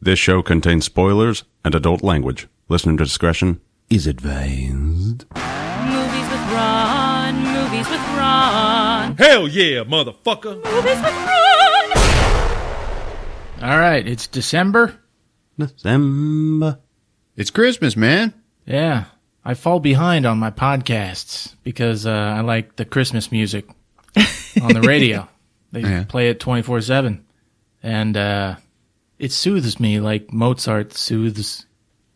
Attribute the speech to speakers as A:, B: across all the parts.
A: This show contains spoilers and adult language. Listener discretion is advised.
B: Movies with Ron, movies with Ron.
C: Hell yeah, motherfucker.
B: Movies with Ron.
D: All right, it's December.
E: It's Christmas, man.
D: Yeah, I fall behind on my podcasts because I like the Christmas music on the radio. They play it 24/7. And it soothes me like Mozart soothes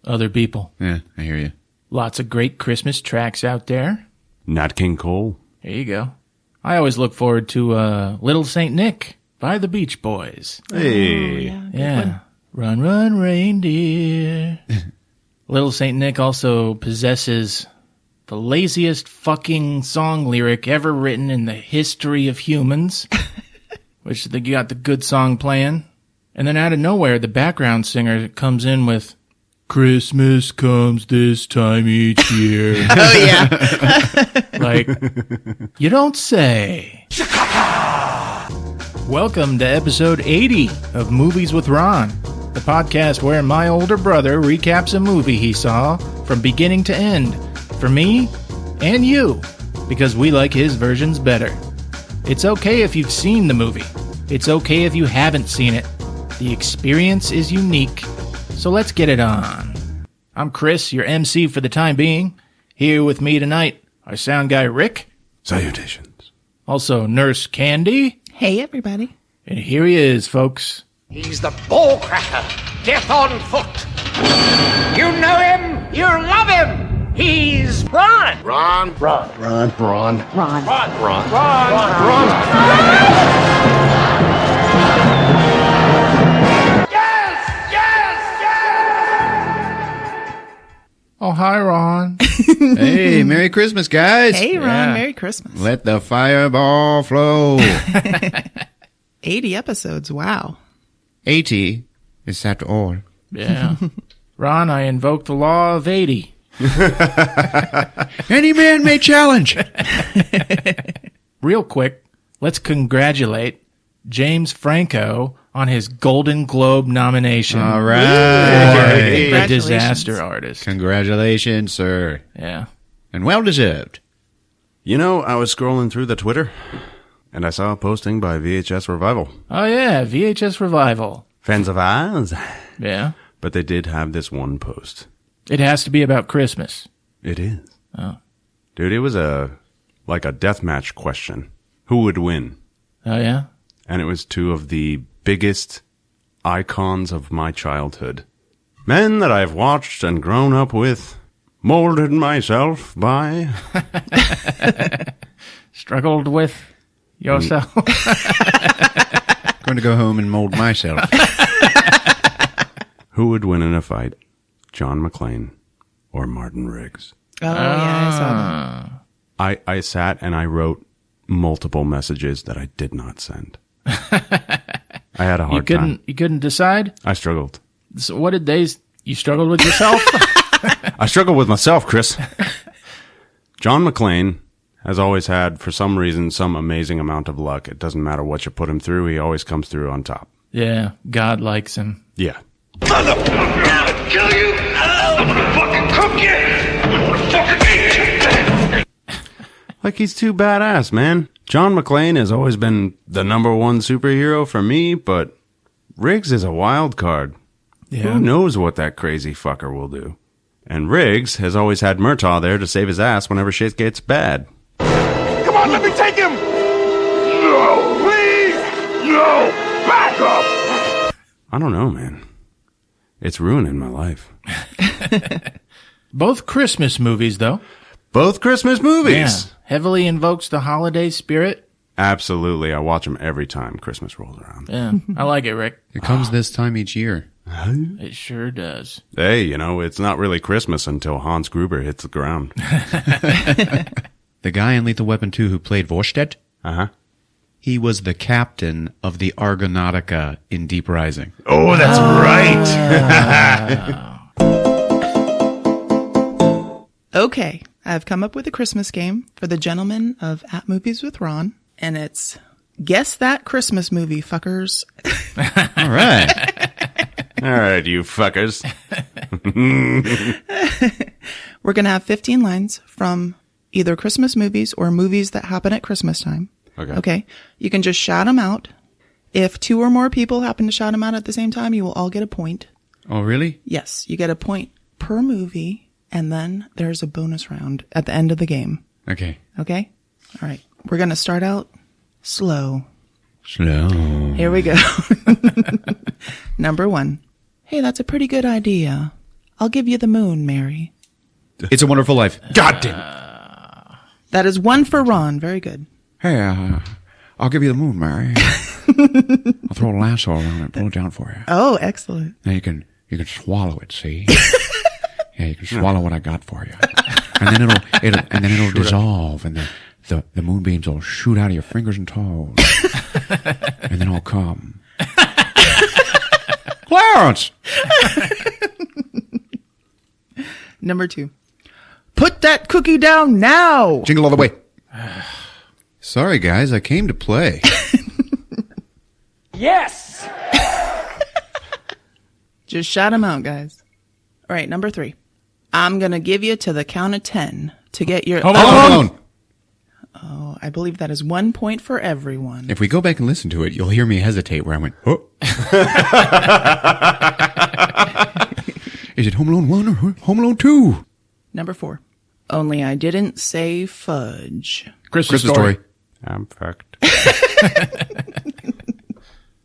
D: other people.
E: Yeah, I hear you.
D: Lots of great Christmas tracks out there.
A: Nat King Cole.
D: There you go. I always look forward to Little Saint Nick by the Beach Boys.
A: Hey.
D: Yeah. Run, run, reindeer. Little Saint Nick also possesses the laziest fucking song lyric ever written in the history of humans, which they got the good song playing. And then out of nowhere, the background singer comes in with, Christmas comes this time each year.
F: Oh, yeah.
D: Like, you don't say. Welcome to episode 80 of Movies with Ron, the podcast where my older brother recaps a movie he saw from beginning to end for me and you, because we like his versions better. It's okay if you've seen the movie. It's okay if you haven't seen it. The experience is unique, so let's get it on. I'm Chris, your MC for the time being. Here with me tonight, our sound guy Rick.
A: Salutations.
D: Also Nurse Candy.
F: Hey, everybody.
D: And here he is, folks.
G: He's the ball cracker, death on foot. You know him, you love him. He's Ron. Ron.
D: Oh, hi, Ron.
E: Hey, Merry Christmas, guys.
F: Hey, Ron.
D: Yeah.
F: Merry Christmas.
E: Let the fireball flow.
F: 80 episodes. Wow.
E: 80 is that all?
D: Yeah. Ron, I invoke the law of 80.
E: Any man may challenge.
D: Real quick, let's congratulate James Franco on his Golden Globe nomination.
E: All
D: For
E: right.
D: The
F: Congratulations.
D: Disaster Artist.
E: Congratulations, sir.
D: Yeah.
E: And well deserved.
A: You know, I was scrolling through the Twitter, and I saw a posting by VHS Revival.
D: Oh, yeah, VHS Revival.
A: Fans of ours.
D: Yeah.
A: But they did have this one post.
D: It has to be about Christmas.
A: It is.
D: Oh.
A: Dude, it was like a deathmatch question. Who would win?
D: Oh, yeah?
A: And it was two of the biggest icons of my childhood. Men that I've watched and grown up with, molded myself by.
D: Struggled with yourself.
E: Going to go home and mold myself.
A: Who would win in a fight? John McClane or Martin Riggs?
F: Oh, yeah, I saw that.
A: I sat and I wrote multiple messages that I did not send. I had a hard time.
D: You couldn't decide?
A: I struggled.
D: So what did you struggled with yourself?
A: I struggled with myself, Chris. John McClane has always had, for some reason, some amazing amount of luck. It doesn't matter what you put him through, he always comes through on top.
D: Yeah, God likes him.
A: Yeah.
G: Motherfucker, I'm gonna kill you. I'm gonna fucking cook you. I'm gonna fucking eat you.
A: Like, he's too badass, man. John McClane has always been the number one superhero for me, but Riggs is a wild card.
D: Yeah.
A: Who knows what that crazy fucker will do? And Riggs has always had Murtaugh there to save his ass whenever shit gets bad.
G: Come on, let me take him. No, please. No, back up.
A: I don't know, man. It's ruining my life.
D: Both Christmas movies, though.
A: Both Christmas movies.
D: Yeah. Heavily invokes the holiday spirit.
A: Absolutely. I watch them every time Christmas rolls around.
D: Yeah, I like it, Rick.
E: It comes this time each year.
D: It sure does.
A: Hey, you know, it's not really Christmas until Hans Gruber hits the ground.
E: The guy in Lethal Weapon 2 who played Vorstedt,
A: Uh-huh.
E: he was the captain of the Argonautica in Deep Rising.
A: Oh, that's right.
F: Okay, I've come up with a Christmas game for the gentlemen of At Movies with Ron, and it's Guess That Christmas Movie, fuckers.
E: All right.
A: All right, you fuckers.
F: We're going to have 15 lines from either Christmas movies or movies that happen at Christmas time. Okay. You can just shout them out. If 2 or more people happen to shout them out at the same time, you will all get a point.
E: Oh, really?
F: Yes, you get a point per movie, and then there's a bonus round at the end of the game.
E: Okay.
F: Okay? All right. We're going to start out slow.
E: Slow.
F: Here we go. Number 1. Hey, that's a pretty good idea. I'll give you the moon, Mary.
E: It's a Wonderful Life.
A: God damn.
F: That is 1 for Ron. Very good.
E: Hey, I'll give you the moon, Mary. I'll throw a lasso around it, pull it down for you.
F: Oh, excellent.
E: Now you can swallow it. See? Yeah, you can swallow what I got for you, and then it'll dissolve, and the moonbeams will shoot out of your fingers and toes, and then I'll come. Clarence.
F: Number 2. Put that cookie down now.
E: Jingle all the way. Sorry, guys, I came to play.
G: Yes!
F: Just shout them out, guys. All right, number 3. I'm going to give you to the count of 10 to get your...
E: Home Alone.
F: Oh, I believe that is 1 point for everyone.
E: If we go back and listen to it, you'll hear me hesitate where I went, oh. Is it Home Alone 1 or Home Alone 2?
F: Number 4. Only I didn't say fudge.
D: Christmas Story.
A: I'm fucked.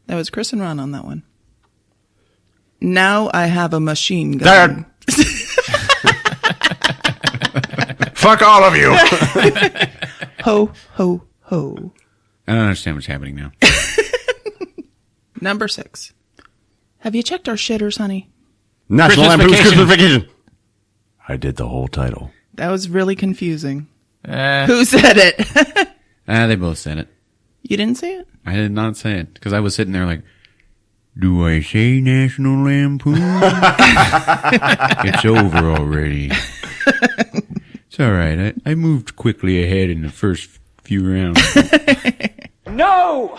F: That was Chris and Ron on that one. Now I have a machine gun.
A: Fuck all of you.
F: Ho, ho, ho.
E: I don't understand what's happening now.
F: Number 6. Have you checked our shitters, honey?
A: National
D: Christmas
A: Lampoon's
D: Vacation.
A: Christmas Vacation. I did the whole title.
F: That was really confusing. Who said it?
E: They both said it.
F: You didn't say it?
E: I did not say it, because I was sitting there like, do I say National Lampoon? It's over already. It's all right. I moved quickly ahead in the first few rounds.
G: No!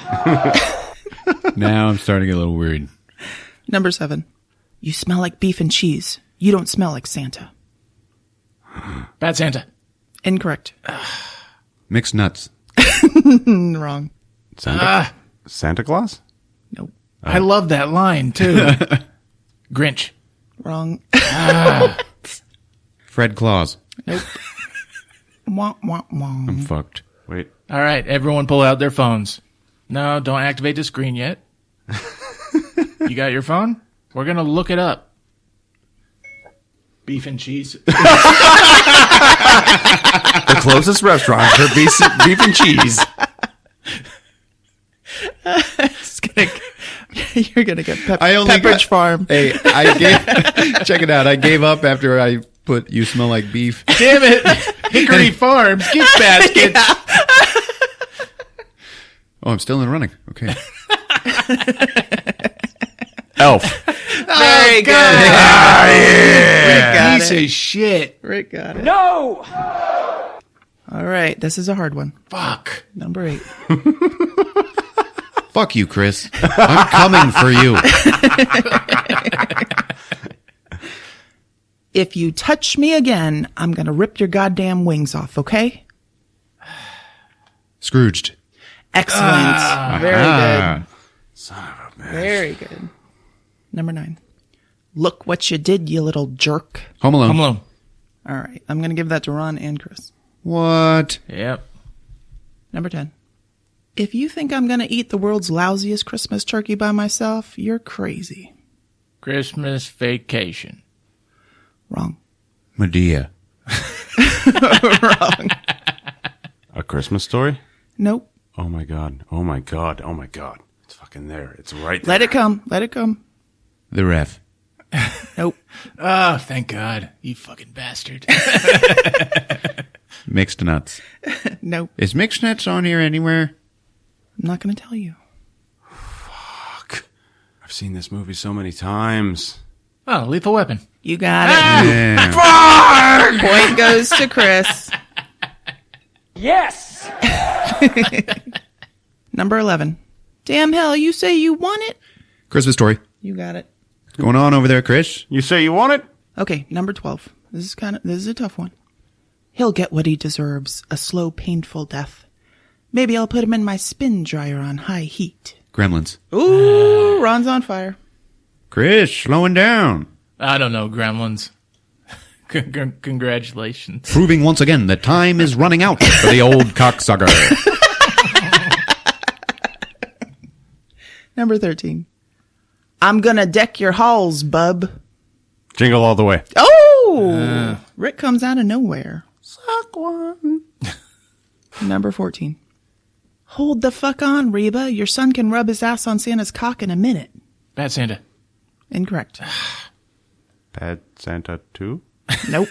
E: Now I'm starting to get a little worried.
F: Number 7. You smell like beef and cheese. You don't smell like Santa.
D: Bad Santa.
F: Incorrect.
E: Mixed nuts.
F: Wrong.
A: Santa Claus?
F: Nope.
D: I love that line, too. Grinch.
F: Wrong.
E: Fred Claus.
F: Nope. Wah, wah, wah.
E: I'm fucked.
A: Wait.
D: All right, everyone pull out their phones. No, don't activate the screen yet. You got your phone? We're going to look it up. Beef and cheese.
A: The closest restaurant for beef and cheese.
F: You're going to get
E: I only
F: Pepperidge Farm.
E: Hey, check it out. I gave up after I put "You smell like beef."
D: Damn it. Hickory Farms gift baskets.
E: Oh, I'm still in the running. Okay.
A: Elf.
F: Very good. Rick got
D: Piece
F: it.
D: of shit.
F: Rick got it.
G: No!
F: All right. This is a hard one.
D: Fuck.
F: Number 8.
E: Fuck you, Chris. I'm coming for you.
F: If you touch me again, I'm going to rip your goddamn wings off, okay?
E: Scrooged.
F: Excellent. Very
E: Ah.
A: Son of a bitch.
F: good. Very good. Number 9. Look what you did, you little jerk.
E: Home Alone.
D: Home Alone.
F: All right. I'm going to give that to Ron and Chris.
E: What?
D: Yep.
F: Number 10. If you think I'm going to eat the world's lousiest Christmas turkey by myself, you're crazy.
D: Christmas Vacation.
F: Wrong.
E: Medea.
F: Wrong.
A: A Christmas Story?
F: Nope.
A: Oh my god. Oh my god. Oh my god. It's fucking there. It's right there.
F: Let it come. Let it come.
E: The Ref.
F: Nope.
D: Oh, thank God. You fucking bastard.
E: Mixed nuts.
F: Nope.
E: Is mixed nuts on here anywhere?
F: I'm not going to tell you.
A: Fuck. I've seen this movie so many times.
D: Oh, Lethal Weapon.
F: You got it.
E: Damn.
F: Point goes to Chris.
G: Yes!
F: Number 11. Damn hell, you say you want it?
E: Christmas Story.
F: You got it.
E: Going on over there, Chris?
A: You say you want it?
F: Okay, number 12. This is a tough one. He'll get what he deserves, a slow, painful death. Maybe I'll put him in my spin dryer on high heat.
E: Gremlins.
F: Ooh, Ron's on fire.
E: Chris, slowing down.
D: I don't know, Gremlins. Congratulations.
E: Proving once again that time is running out for the old cocksucker.
F: Number 13. I'm gonna deck your halls, bub.
A: Jingle all the way.
F: Oh! Rick comes out of nowhere. Suck one. Number 14. Hold the fuck on, Reba. Your son can rub his ass on Santa's cock in a minute.
D: Bad Santa.
F: Incorrect.
A: Bad Santa 2?
F: Nope.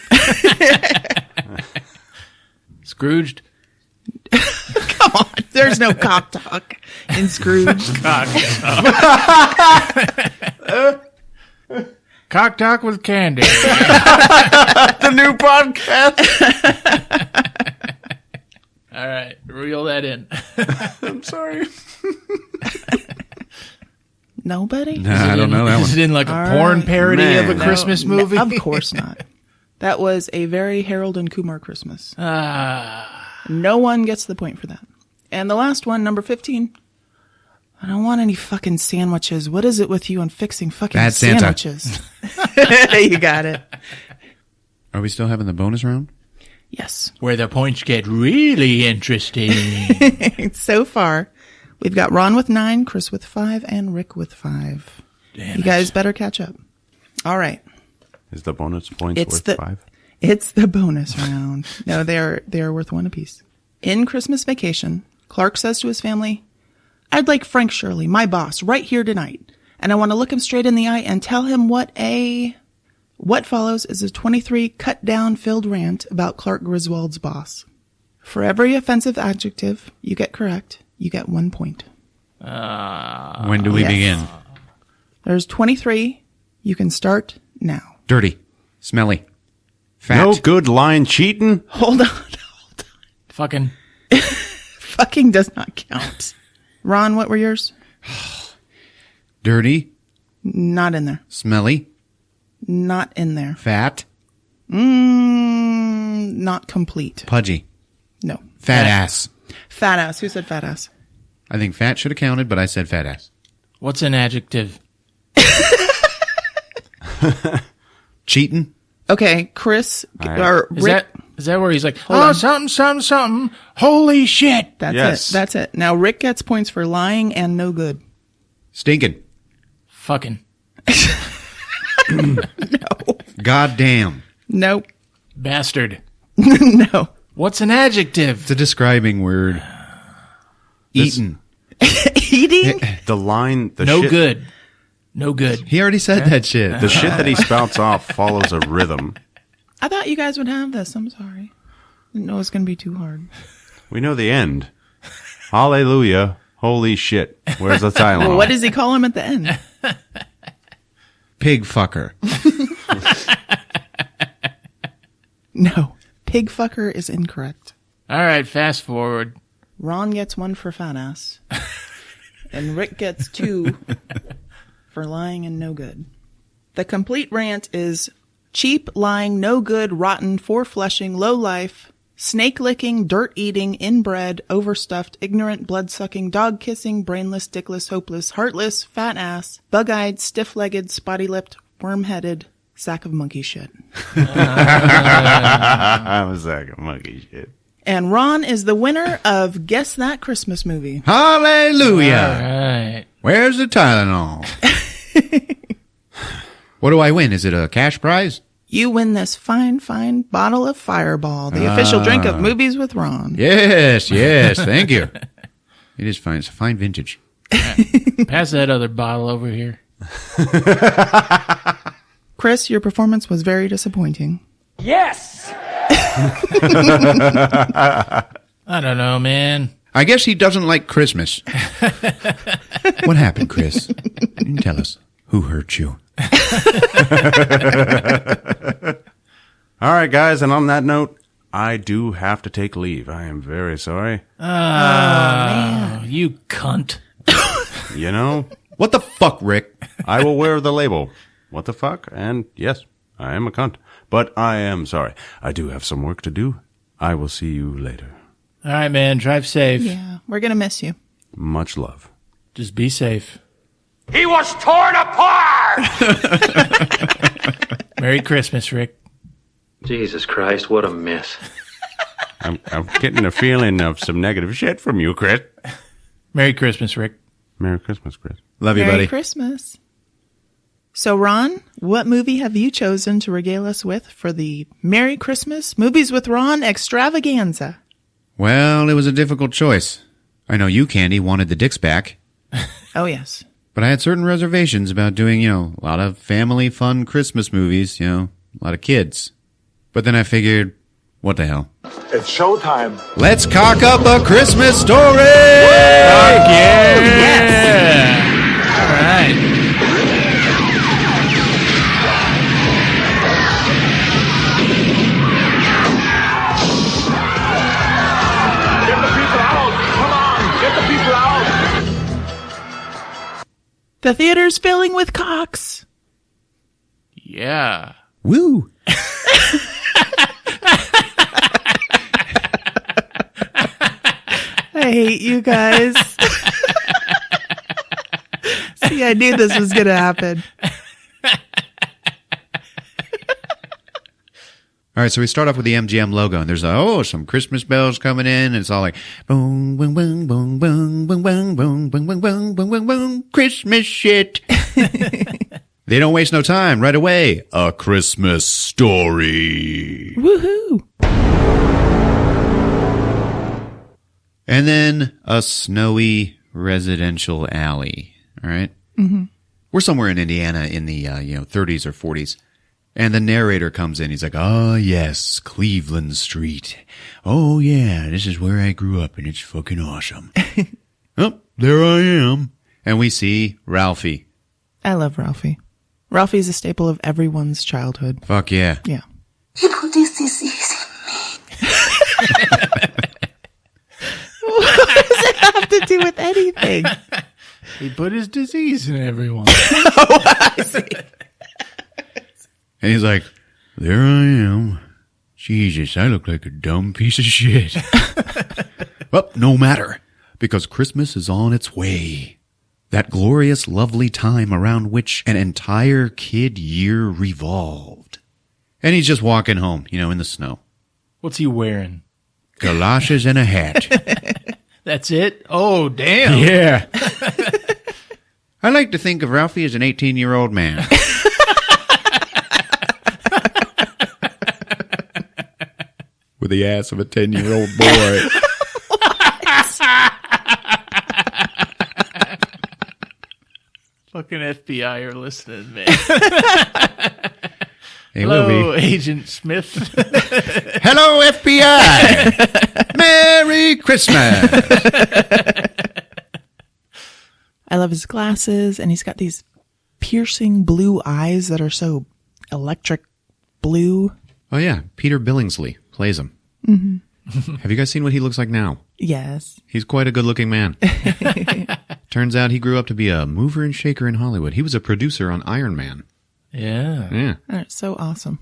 D: Scrooged.
F: Come on. There's no cock talk in Scrooge.
D: Cock talk with candy.
A: The new podcast.
D: All right, reel that in.
A: I'm sorry.
F: Nobody?
E: Nah, I don't know that
D: Is
E: one.
D: it in like a
F: All
D: porn
F: right.
D: parody
A: Man.
D: of a Christmas movie?
F: Of course not. That was a very Harold and Kumar Christmas. No one gets the point for that. And the last one, number 15. I don't want any fucking sandwiches. What is it with you and fixing fucking
E: Bad Santa.
F: sandwiches? You got it.
E: Are we still having the bonus round?
F: Yes.
D: Where the points get really interesting.
F: So far, we've got Ron with 9, Chris with 5, and Rick with 5.
D: Damn
F: You guys better catch up. All right.
A: Is the bonus points
F: It's
A: worth
F: the
A: 5?
F: It's the bonus round. No, they are worth 1 apiece. In Christmas Vacation, Clark says to his family, I'd like Frank Shirley, my boss, right here tonight. And I want to look him straight in the eye and tell him what follows is a 23 cut down filled rant about Clark Griswold's boss. For every offensive adjective you get correct, you get 1 point.
E: When do we
F: Yes.
E: begin?
F: There's 23. You can start now.
E: Dirty. Smelly. Fat.
A: No good line cheating.
F: Hold on.
D: Fucking.
F: Fucking does not count. Ron, what were yours?
E: Dirty.
F: Not in there.
E: Smelly.
F: Not in there.
E: Fat.
F: Not complete.
E: Pudgy.
F: No.
E: Fat ass.
F: Fat ass. Who said fat ass?
E: I think fat should have counted, but I said fat ass.
D: What's an adjective?
E: Cheating.
F: Okay, Chris or
D: Is
F: Rick.
D: that where he's like,
F: on.
D: something, holy shit.
F: That's
A: Yes.
F: it. That's it. Now Rick gets points for lying and no good.
E: Stinking.
D: Fucking.
E: God damn.
F: Nope.
D: Bastard.
F: No.
D: What's an adjective?
E: It's a describing word. Eaten.
F: Eating?
A: The line. The
D: No
A: shit,
D: good. No good.
E: He already said that shit.
A: The shit that he spouts off follows a rhythm.
F: I thought you guys would have this. I'm sorry. Didn't know it was going to be too hard.
A: We know the end. Hallelujah. Holy shit. Where's the Tylenol?
F: Well, what does he call him at the end?
E: Pig fucker.
F: No. Pig fucker is incorrect.
D: All right, fast forward.
F: Ron gets 1 for fat ass. And Rick gets 2 for lying and no good. The complete rant is cheap, lying, no good, rotten, four-fleshing, low life, snake-licking, dirt-eating, inbred, overstuffed, ignorant, blood-sucking, dog-kissing, brainless, dickless, hopeless, heartless, fat ass, bug-eyed, stiff-legged, spotty-lipped, worm-headed, sack of monkey shit.
A: I was like a monkey shit.
F: And Ron is the winner of Guess That Christmas Movie.
E: Hallelujah.
D: All right.
E: Where's the Tylenol? What do I win? Is it a cash prize?
F: You win this fine, fine bottle of Fireball, the official drink of Movies with Ron.
E: Yes, thank you. It is fine. It's a fine vintage.
D: Pass that other bottle over here.
F: Chris, your performance was very disappointing.
G: Yes!
D: I don't know, man.
E: I guess he doesn't like Christmas. What happened, Chris? You can tell us. Who hurt you?
A: All right, guys. And on that note, I do have to take leave. I am very sorry.
D: You cunt.
A: You know,
E: What the fuck, Rick?
A: I will wear the label. what the fuck? And yes, I am a cunt. But I am sorry. I do have some work to do. I will see you later.
D: All right, man. Drive safe.
F: Yeah, we're going to miss you.
A: Much love.
D: Just be safe.
G: He was torn apart!
D: Merry Christmas, Rick.
C: Jesus Christ, what a mess.
A: I'm getting a feeling of some negative shit from you, Chris.
D: Merry Christmas, Rick.
A: Merry Christmas, Chris.
E: Love you,
F: Merry
E: buddy.
F: Christmas. So, Ron, what movie have you chosen to regale us with for the Merry Christmas Movies with Ron extravaganza?
E: Well, it was a difficult choice. I know you, Candy, wanted the dicks back.
F: Oh, yes.
E: But I had certain reservations about doing, a lot of family fun Christmas movies, a lot of kids. But then I figured, what the hell?
H: It's showtime.
E: Let's cock up a Christmas story!
D: Fuck yeah! Yes! All right.
H: Get the people out. Come on. Get the people out.
F: The theater's filling with cocks.
D: Yeah.
E: Woo!
F: I hate you guys. See, I knew this was going to happen.
E: All right, so we start off with the MGM logo, and there's some Christmas bells coming in, and it's all like boom, boom, boom, boom, boom, boom, boom, boom, boom, boom, boom, boom, boom, boom, Christmas shit. They don't waste no time. Right away, A Christmas Story.
F: Woohoo.
E: And then a snowy residential alley. All right? Mm-hmm. We're somewhere in Indiana in the 30s or 40s. And the narrator comes in. He's like, "Oh, yes, Cleveland Street. Oh, yeah, this is where I grew up, and it's fucking awesome." Oh, there I am. And we see Ralphie.
F: I love Ralphie. Ralphie's a staple of everyone's childhood.
E: Fuck yeah.
F: Yeah.
I: He put this disease in me.
F: What does it have to do with anything?
D: He put his disease in everyone.
F: I see.
E: And he's like, "There I am. Jesus, I look like a dumb piece of shit." Well, no matter, because Christmas is on its way. That glorious, lovely time around which an entire kid year revolved. And he's just walking home, in the snow.
D: What's he wearing?
E: Galoshes and a hat.
D: That's it? Oh, damn.
E: Yeah. I like to think of Ralphie as an 18-year-old man. With the ass of a 10-year-old boy.
D: Fucking FBI are listening, man.
E: They will
D: Hello,
E: be.
D: Agent Smith.
E: Hello, FBI! Merry Christmas!
F: I love his glasses, and he's got these piercing blue eyes that are so electric blue.
E: Oh, yeah. Peter Billingsley plays him. Mm-hmm. Have you guys seen what he looks like now?
F: Yes.
E: He's quite a good-looking man. Turns out he grew up to be a mover and shaker in Hollywood. He was a producer on Iron Man.
D: Yeah.
E: Yeah.
F: That's so awesome.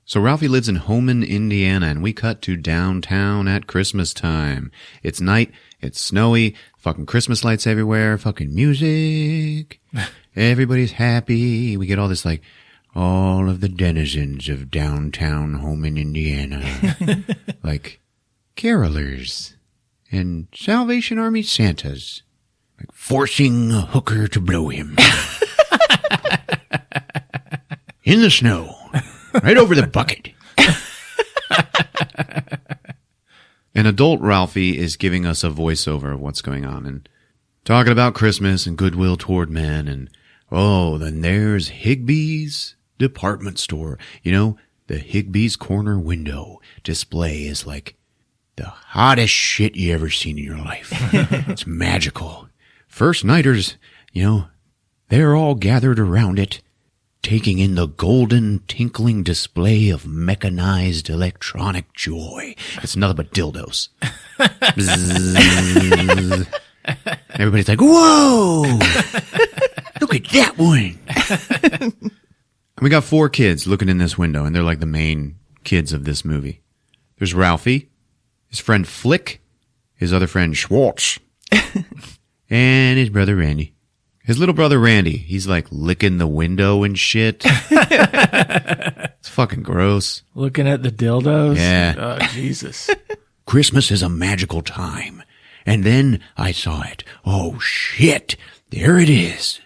E: So Ralphie lives in Homan, Indiana, and we cut to downtown at Christmas time. It's night, it's snowy, fucking Christmas lights everywhere, fucking music. Everybody's happy. We get all this, like, all of the denizens of downtown Homan, Indiana. Like, carolers and Salvation Army Santas. Like, forcing a hooker to blow him. In the snow. Right over the bucket. An adult Ralphie is giving us a voiceover of what's going on and talking about Christmas and goodwill toward men. And, then there's Higbee's department store. The Higbee's corner window display is like the hottest shit you ever seen in your life. It's magical. First nighters, they're all gathered around it, taking in the golden, tinkling display of mechanized electronic joy. It's nothing but dildos. Bzzz. Everybody's like, "Whoa! Look at that one!" We got 4 kids looking in this window, and they're like the main kids of this movie. There's Ralphie, his friend Flick, his other friend Schwartz, and his brother Randy. His little brother Randy, he's like licking the window and shit. It's fucking gross.
D: Looking at the dildos?
E: Yeah.
D: Oh, Jesus.
E: Christmas is a magical time. And then I saw it. Oh, shit. There it is.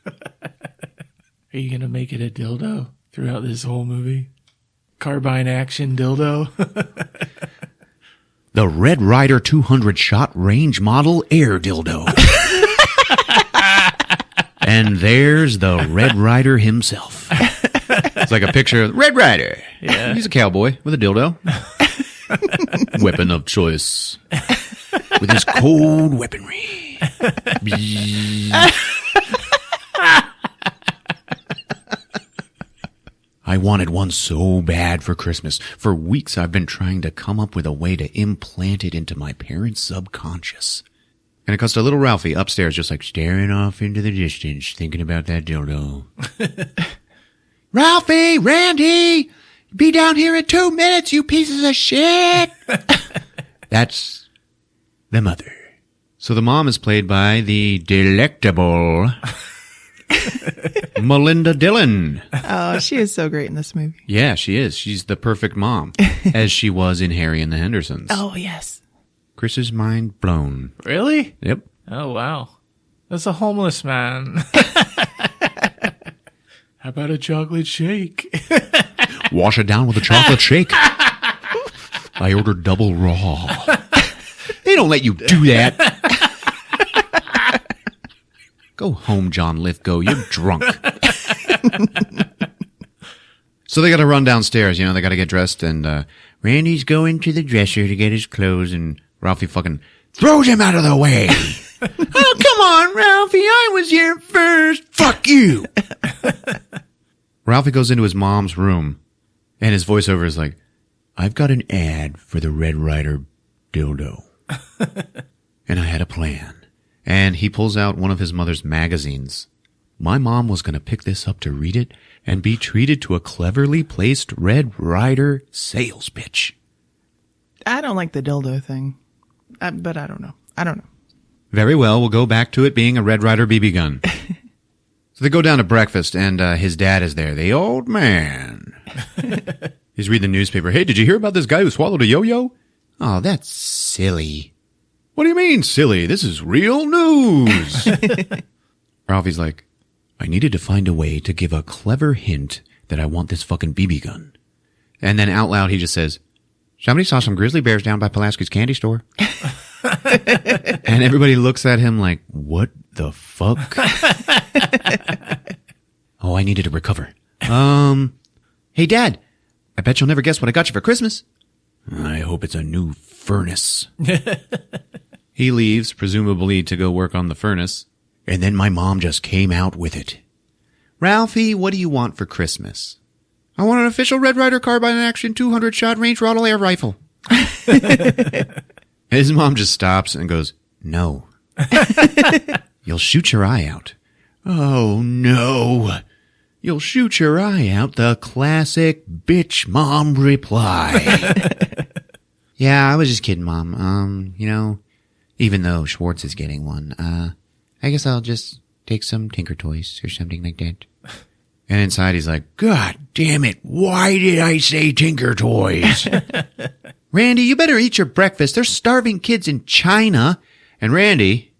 D: Are you going to make it a dildo throughout this whole movie? Carbine action dildo?
E: The Red Ryder 200 shot range model air dildo. And there's the Red Ryder himself. It's like a picture of Red Ryder.
D: Yeah.
E: He's a cowboy with a dildo. Weapon of choice. With his cold weaponry. I wanted one so bad for Christmas. For weeks I've been trying to come up with a way to implant it into my parents' subconscious. And it cuts to little Ralphie upstairs just like staring off into the distance, thinking about that dildo. Ralphie! Randy! Be down here in 2 minutes, you pieces of shit! That's the mother. So the mom is played by the delectable Melinda Dillon.
F: Oh, she is so great in this movie.
E: Yeah, she is. She's the perfect mom, as she was in Harry and the Hendersons.
F: Oh, yes.
E: Chris's mind blown.
D: Really?
E: Yep.
D: Oh, wow. That's a homeless man. How about a chocolate shake?
E: Wash it down with a chocolate shake. I ordered double raw. They don't let you do that. Go home, John Lithgow. You're drunk. So they got to run downstairs. You know, they got to get dressed. And Randy's going to the dresser to get his clothes. And Ralphie fucking throws him out of the way. Oh, come on, Ralphie. I was here first. Fuck you. Ralphie goes into his mom's room. And his voiceover is like, I've got an ad for the Red Ryder dildo. And I had a plan. And he pulls out one of his mother's magazines. My mom was going to pick this up to read it and be treated to a cleverly placed Red Ryder sales pitch.
F: I don't like the dildo thing. But I don't know.
E: Very well, we'll go back to it being a Red Ryder BB gun. So they go down to breakfast, and his dad is there. The old man. He's reading the newspaper. Hey, did you hear about this guy who swallowed a yo-yo? Oh, that's silly. What do you mean, silly? This is real news. Ralphie's like, I needed to find a way to give a clever hint that I want this fucking BB gun. And then out loud, he just says, somebody saw some grizzly bears down by Pulaski's candy store. And everybody looks at him like, what the fuck? Oh, I needed to recover. Hey, Dad, I bet you'll never guess what I got you for Christmas. I hope it's a new furnace. He leaves, presumably to go work on the furnace. And then my mom just came out with it. Ralphie, what do you want for Christmas? I want an official Red Ryder carbine action 200 shot range throttle air rifle. His mom just stops and goes, no. You'll shoot your eye out. Oh, no. You'll shoot your eye out, the classic bitch mom reply. Yeah, I was just kidding, Mom. Even though Schwartz is getting one, I guess I'll just take some Tinker Toys or something like that. And inside he's like, God damn it, why did I say Tinker Toys? Randy, you better eat your breakfast. There's starving kids in China. And Randy,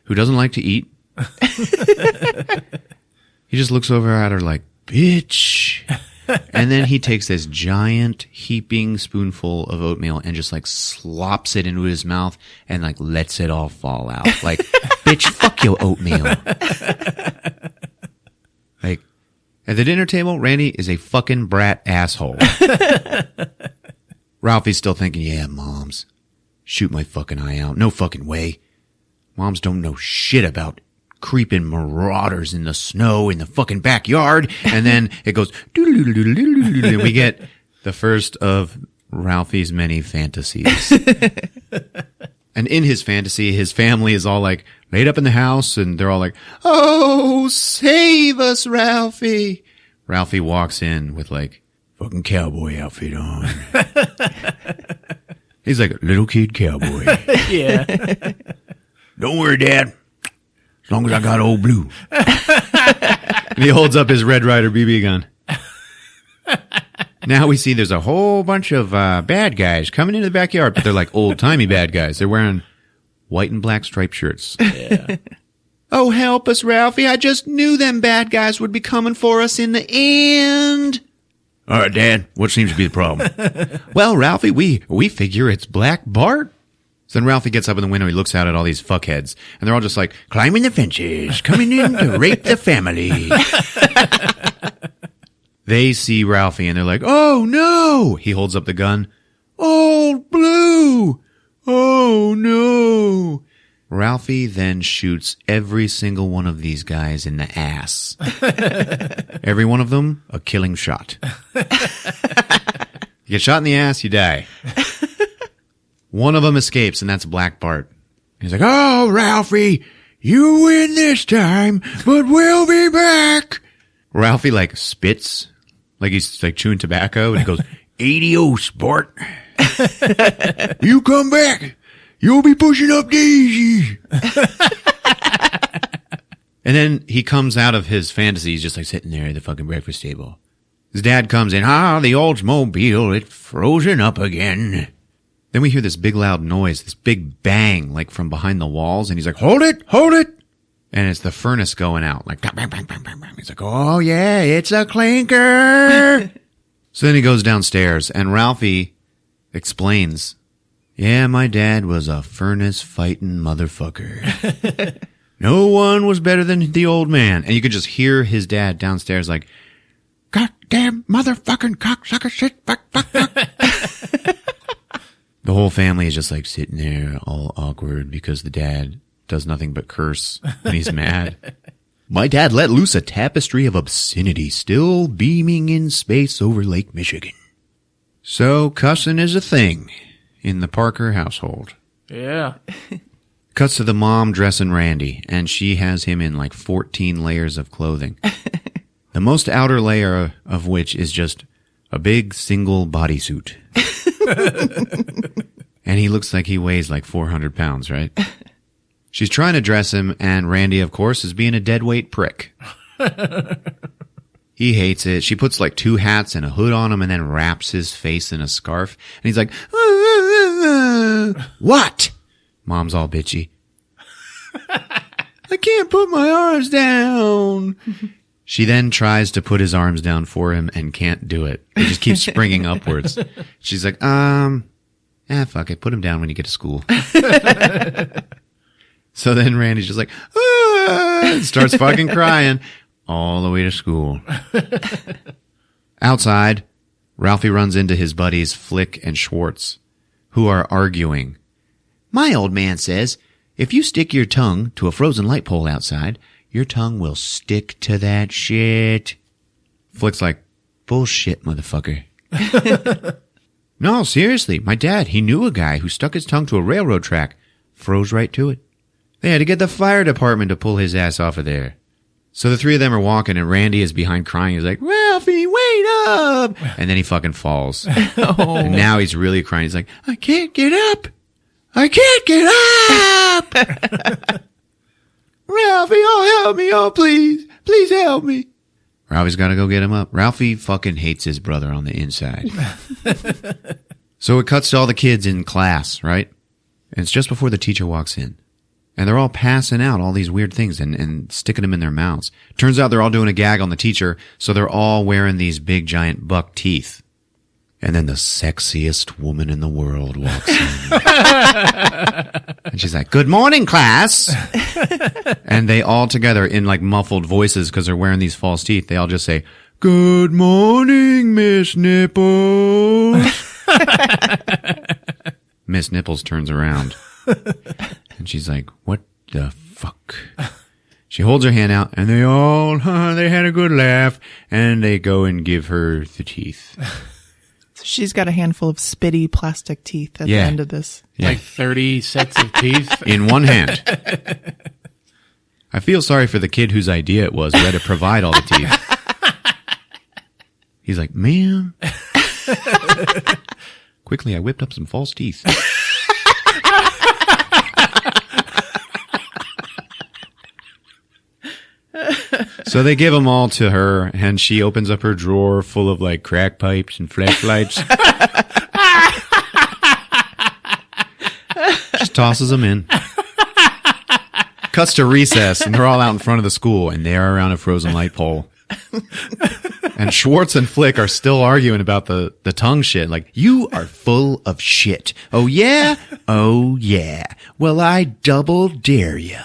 E: who doesn't like to eat, he just looks over at her like, bitch. And then he takes this giant heaping spoonful of oatmeal and just like slops it into his mouth and like lets it all fall out. Like, bitch, fuck your oatmeal. Like, at the dinner table, Randy is a fucking brat asshole. Ralphie's still thinking, yeah, moms, shoot my fucking eye out. No fucking way. Moms don't know shit about creeping marauders in the snow in the fucking backyard. And then it goes, and we get the first of Ralphie's many fantasies. And in his fantasy, his family is all like laid up in the house and they're all like, oh, save us, Ralphie. Ralphie walks in with like fucking cowboy outfit on. He's like a little kid cowboy.
D: Yeah.
E: Don't worry, Dad. As long as I got old Blue. And he holds up his Red Ryder BB gun. Now we see there's a whole bunch of bad guys coming into the backyard, but they're like old-timey bad guys. They're wearing white and black striped shirts.
D: Yeah.
E: Oh, help us, Ralphie. I just knew them bad guys would be coming for us in the end. All right, Dad, what seems to be the problem? Well, Ralphie, we figure it's Black Bart. So then Ralphie gets up in the window, he looks out at all these fuckheads, and they're all just like, climbing the fences, coming in to rape the family. They see Ralphie, and they're like, oh, no! He holds up the gun. Old Blue! Oh, no! Ralphie then shoots every single one of these guys in the ass. Every one of them, a killing shot. You get shot in the ass, you die. One of them escapes, and that's Black Bart. He's like, oh, Ralphie, you win this time, but we'll be back. Ralphie, like, spits, like he's, like, chewing tobacco, and he goes, adios, Bart. You come back, you'll be pushing up daisies. And then he comes out of his fantasy, he's just, like, sitting there at the fucking breakfast table. His dad comes in, the Oldsmobile, it's frozen up again. Then we hear this big loud noise, this big bang, like from behind the walls, and he's like, hold it! And it's the furnace going out, like, bang, bang, bang, bang, bang. He's like, oh yeah, it's a clinker! So then he goes downstairs, and Ralphie explains, yeah, my dad was a furnace-fighting motherfucker. No one was better than the old man. And you could just hear his dad downstairs like, goddamn motherfucking cocksucker shit, fuck. The whole family is just like sitting there all awkward because the dad does nothing but curse when he's mad. My dad let loose a tapestry of obscenity still beaming in space over Lake Michigan. So cussing is a thing in the Parker household.
D: Yeah.
E: Cuts to the mom dressing Randy, and she has him in like 14 layers of clothing. The most outer layer of which is just a big single bodysuit. And he looks like he weighs like 400 pounds, right? She's trying to dress him, and Randy, of course, is being a deadweight prick. He hates it. She puts like 2 hats and a hood on him and then wraps his face in a scarf. And he's like, what? Mom's all bitchy. I can't put my arms down. She then tries to put his arms down for him and can't do it. He just keeps springing upwards. She's like, fuck it. Put him down when you get to school. So then Randy's just like, starts fucking crying all the way to school. Outside, Ralphie runs into his buddies Flick and Schwartz, who are arguing. My old man says, if you stick your tongue to a frozen light pole outside, your tongue will stick to that shit. Flick's like, bullshit, motherfucker. No, seriously, my dad, he knew a guy who stuck his tongue to a railroad track, froze right to it. They had to get the fire department to pull his ass off of there. So the 3 of them are walking, and Randy is behind crying. He's like, Ralphie, wait up! And then he fucking falls. Oh. And now he's really crying. He's like, I can't get up! I can't get up! Ralphie, oh, help me. Oh, please. Please help me. Ralphie's got to go get him up. Ralphie fucking hates his brother on the inside. So it cuts to all the kids in class, right? And it's just before the teacher walks in. And they're all passing out all these weird things and sticking them in their mouths. Turns out they're all doing a gag on the teacher, so they're all wearing these big giant buck teeth. And then the sexiest woman in the world walks in. And she's like, good morning, class. And they all together in like muffled voices because they're wearing these false teeth. They all just say, good morning, Miss Nipples. Miss Nipples turns around. And she's like, what the fuck? She holds her hand out and they all, they had a good laugh. And they go and give her the teeth.
F: She's got a handful of spitty plastic teeth at the end of this.
E: Yeah.
D: Like 30 sets of teeth.
E: In one hand. I feel sorry for the kid whose idea it was who had to provide all the teeth. He's like, man. Quickly, I whipped up some false teeth. So they give them all to her, and she opens up her drawer full of like crack pipes and flashlights. Just tosses them in. Cuts to recess, and they're all out in front of the school, and they are around a frozen light pole. And Schwartz and Flick are still arguing about the tongue shit. Like, you are full of shit. Oh, yeah? Oh, yeah. Well, I double dare ya.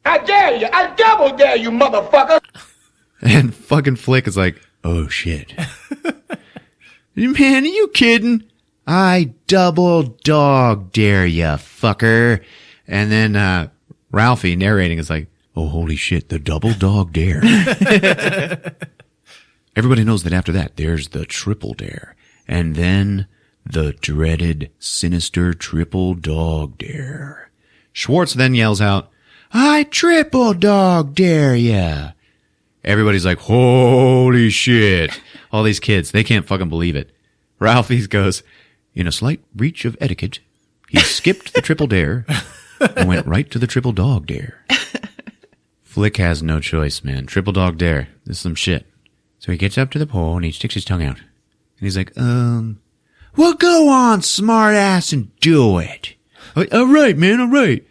G: I dare you. I double dare you, motherfucker.
E: And fucking Flick is like, oh, shit. Man, are you kidding? I double dog dare ya, fucker. And then Ralphie narrating is like, oh, holy shit, the double dog dare. Everybody knows that after that, there's the triple dare. And then the dreaded, sinister triple dog dare. Schwartz then yells out, I triple dog dare ya. Everybody's like, holy shit. All these kids, they can't fucking believe it. Ralphie goes, in a slight breach of etiquette, he skipped the triple dare and went right to the triple dog dare. Flick has no choice, man. Triple dog dare. This is some shit. So he gets up to the pole and he sticks his tongue out. And he's like, well, go on, smart ass, and do it. All right, man, all right.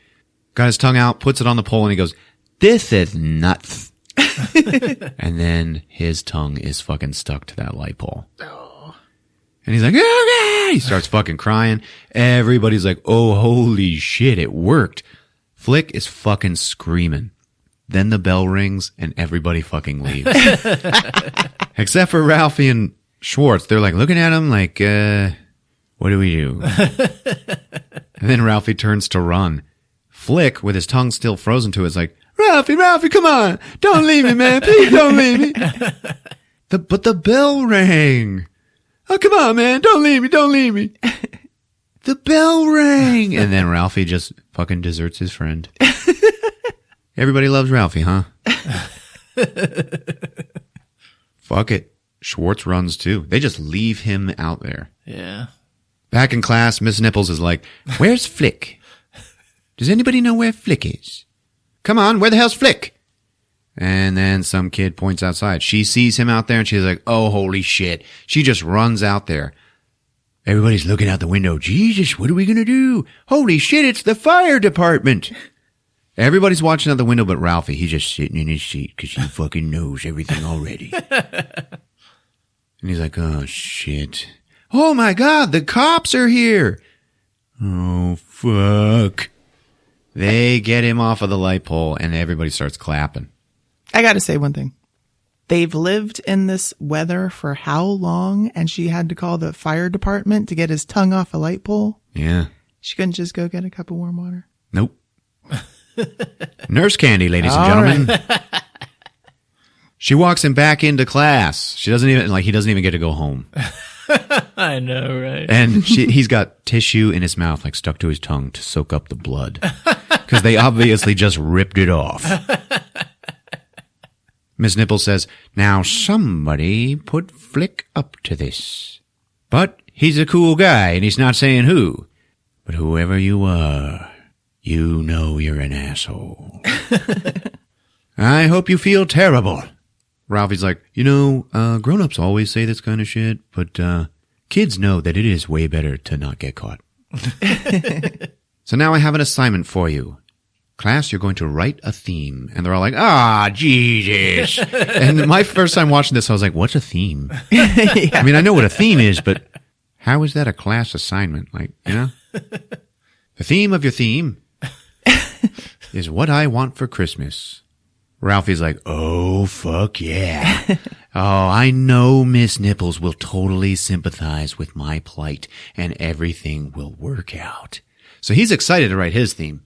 E: Got his tongue out, puts it on the pole, and he goes, this is nuts. And then his tongue is fucking stuck to that light pole. And he's like, okay. He starts fucking crying. Everybody's like, oh, holy shit, it worked. Flick is fucking screaming. Then the bell rings and everybody fucking leaves. Except for Ralphie and Schwartz. They're like looking at him like, what do we do? And then Ralphie turns to run. Flick, with his tongue still frozen to it, is like, Ralphie, come on. Don't leave me, man. Please don't leave me. But the bell rang. Oh, come on, man. Don't leave me. The bell rang. And then Ralphie just fucking deserts his friend. Everybody loves Ralphie, huh? Fuck it. Schwartz runs too. They just leave him out there.
D: Yeah.
E: Back in class, Miss Nipples is like, where's Flick? Does anybody know where Flick is? Come on, where the hell's Flick? And then some kid points outside. She sees him out there and she's like, oh, holy shit. She just runs out there. Everybody's looking out the window. Jesus, what are we going to do? Holy shit, it's the fire department. Everybody's watching out the window but Ralphie. He's just sitting in his seat because he fucking knows everything already. And he's like, oh, shit. Oh, my God, the cops are here. Oh, fuck. They get him off of the light pole and everybody starts clapping.
F: I got to say one thing. They've lived in this weather for how long? And she had to call the fire department to get his tongue off a light pole?
E: Yeah.
F: She couldn't just go get a cup of warm water?
E: Nope. Nurse Candy, ladies and gentlemen. Right. She walks him back into class. She doesn't even, he doesn't even get to go home.
D: I know, right?
E: And he's got tissue in his mouth, stuck to his tongue to soak up the blood. Because they obviously just ripped it off. Miss Nipples says, now somebody put Flick up to this. But he's a cool guy, and he's not saying who. But whoever you are, you know you're an asshole. I hope you feel terrible. Ralphie's like, grown-ups always say this kind of shit, but kids know that it is way better to not get caught. So now I have an assignment for you. Class, you're going to write a theme. And they're all like, Jesus. And my first time watching this, I was like, what's a theme? Yeah. I mean, I know what a theme is, but how is that a class assignment? The theme of your theme is what I want for Christmas. Ralphie's like, oh, fuck yeah. Oh, I know Miss Nipples will totally sympathize with my plight and everything will work out. So he's excited to write his theme.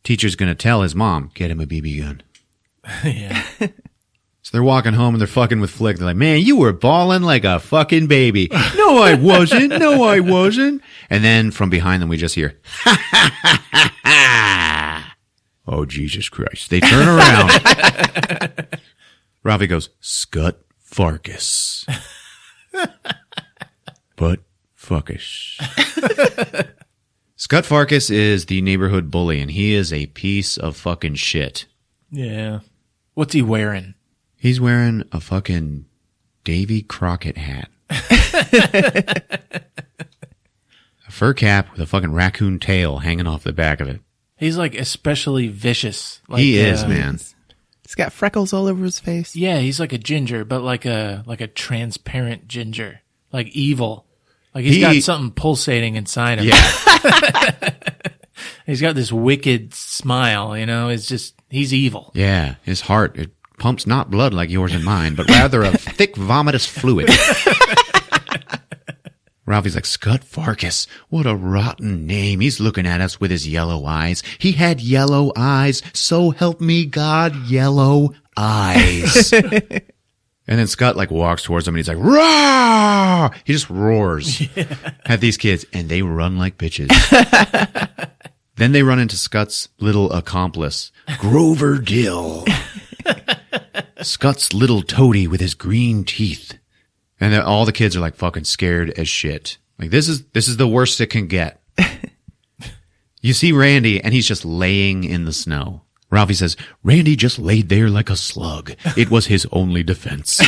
E: Teacher's going to tell his mom, get him a BB gun.
D: Yeah.
E: So they're walking home and they're fucking with Flick. They're like, man, you were bawling like a fucking baby. No, I wasn't. No, I wasn't. And then from behind them, we just hear, ha, ha, ha, ha, ha. Oh, Jesus Christ. They turn around. Ralphie goes, Scut Fargus. But fuckish. Scott Farkus is the neighborhood bully, and he is a piece of fucking shit.
D: Yeah. What's he wearing?
E: He's wearing a fucking Davy Crockett hat. A fur cap with a fucking raccoon tail hanging off the back of it.
D: He's like especially vicious. Like,
E: he is, man.
F: He's got freckles all over his face.
D: Yeah, he's like a ginger, but like a transparent ginger. Like evil. Like he's got something pulsating inside him.
E: Yeah.
D: He's got this wicked smile, you know, it's just, he's evil.
E: Yeah, his heart, it pumps not blood like yours and mine, but rather a thick vomitous fluid. Ralphie's like, Scott Farkus, what a rotten name. He's looking at us with his yellow eyes. He had yellow eyes, so help me God, yellow eyes. And then Scott like walks towards him and he's like, "Roar!" He just roars at these kids and they run like bitches. Then they run into Scott's little accomplice, Grover Dill. Scott's little toady with his green teeth. And then all the kids are like fucking scared as shit. Like this is the worst it can get. You see Randy and he's just laying in the snow. Ralphie says, Randy just laid there like a slug. It was his only defense.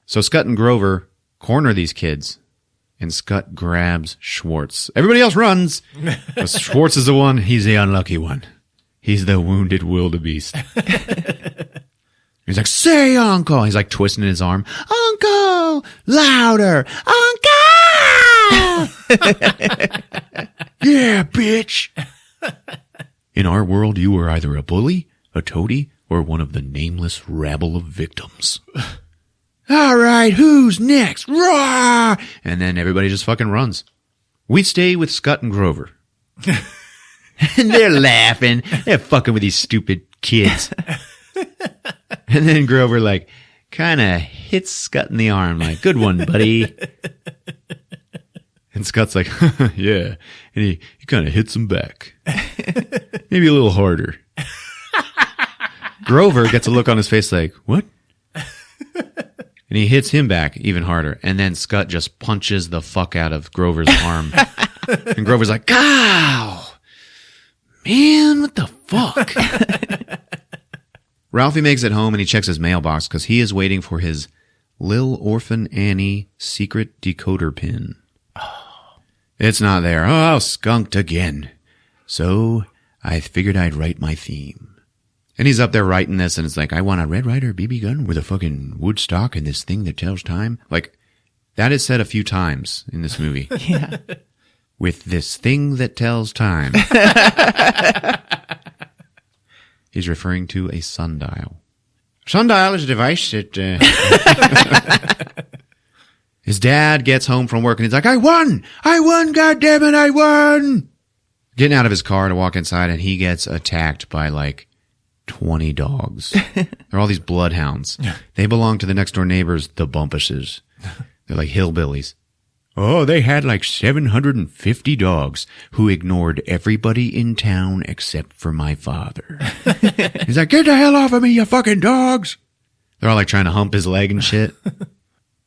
E: So Scott and Grover corner these kids, and Scott grabs Schwartz. Everybody else runs. But Schwartz is the one, he's the unlucky one. He's the wounded wildebeest. He's like, say, Uncle. He's like twisting his arm. Uncle! Louder! Uncle! Yeah, bitch! In our world, you were either a bully, a toady, or one of the nameless rabble of victims. All right, who's next? Roar! And then everybody just fucking runs. We stay with Scott and Grover. And they're laughing. They're fucking with these stupid kids. And then Grover, like, kind of hits Scott in the arm, like, good one, buddy. And Scott's like, yeah. And he kind of hits him back. Maybe a little harder. Grover gets a look on his face like, what? And he hits him back even harder. And then Scott just punches the fuck out of Grover's arm. And Grover's like, ow! Man, what the fuck? Ralphie makes it home and he checks his mailbox because he is waiting for his Lil Orphan Annie secret decoder pin. It's not there. Oh, skunked again. So I figured I'd write my theme. And he's up there writing this, and it's like, I want a Red Ryder BB gun with a fucking wood stock and this thing that tells time. Like, that is said a few times in this movie.
F: Yeah.
E: With this thing that tells time. He's referring to a sundial. Sundial is a device that... His dad gets home from work and he's like, I won! I won, goddammit, I won! Getting out of his car to walk inside and he gets attacked by like 20 dogs. They're all these bloodhounds. They belong to the next door neighbors, the Bumpuses. They're like hillbillies. Oh, they had like 750 dogs who ignored everybody in town except for my father. He's like, get the hell off of me, you fucking dogs! They're all like trying to hump his leg and shit.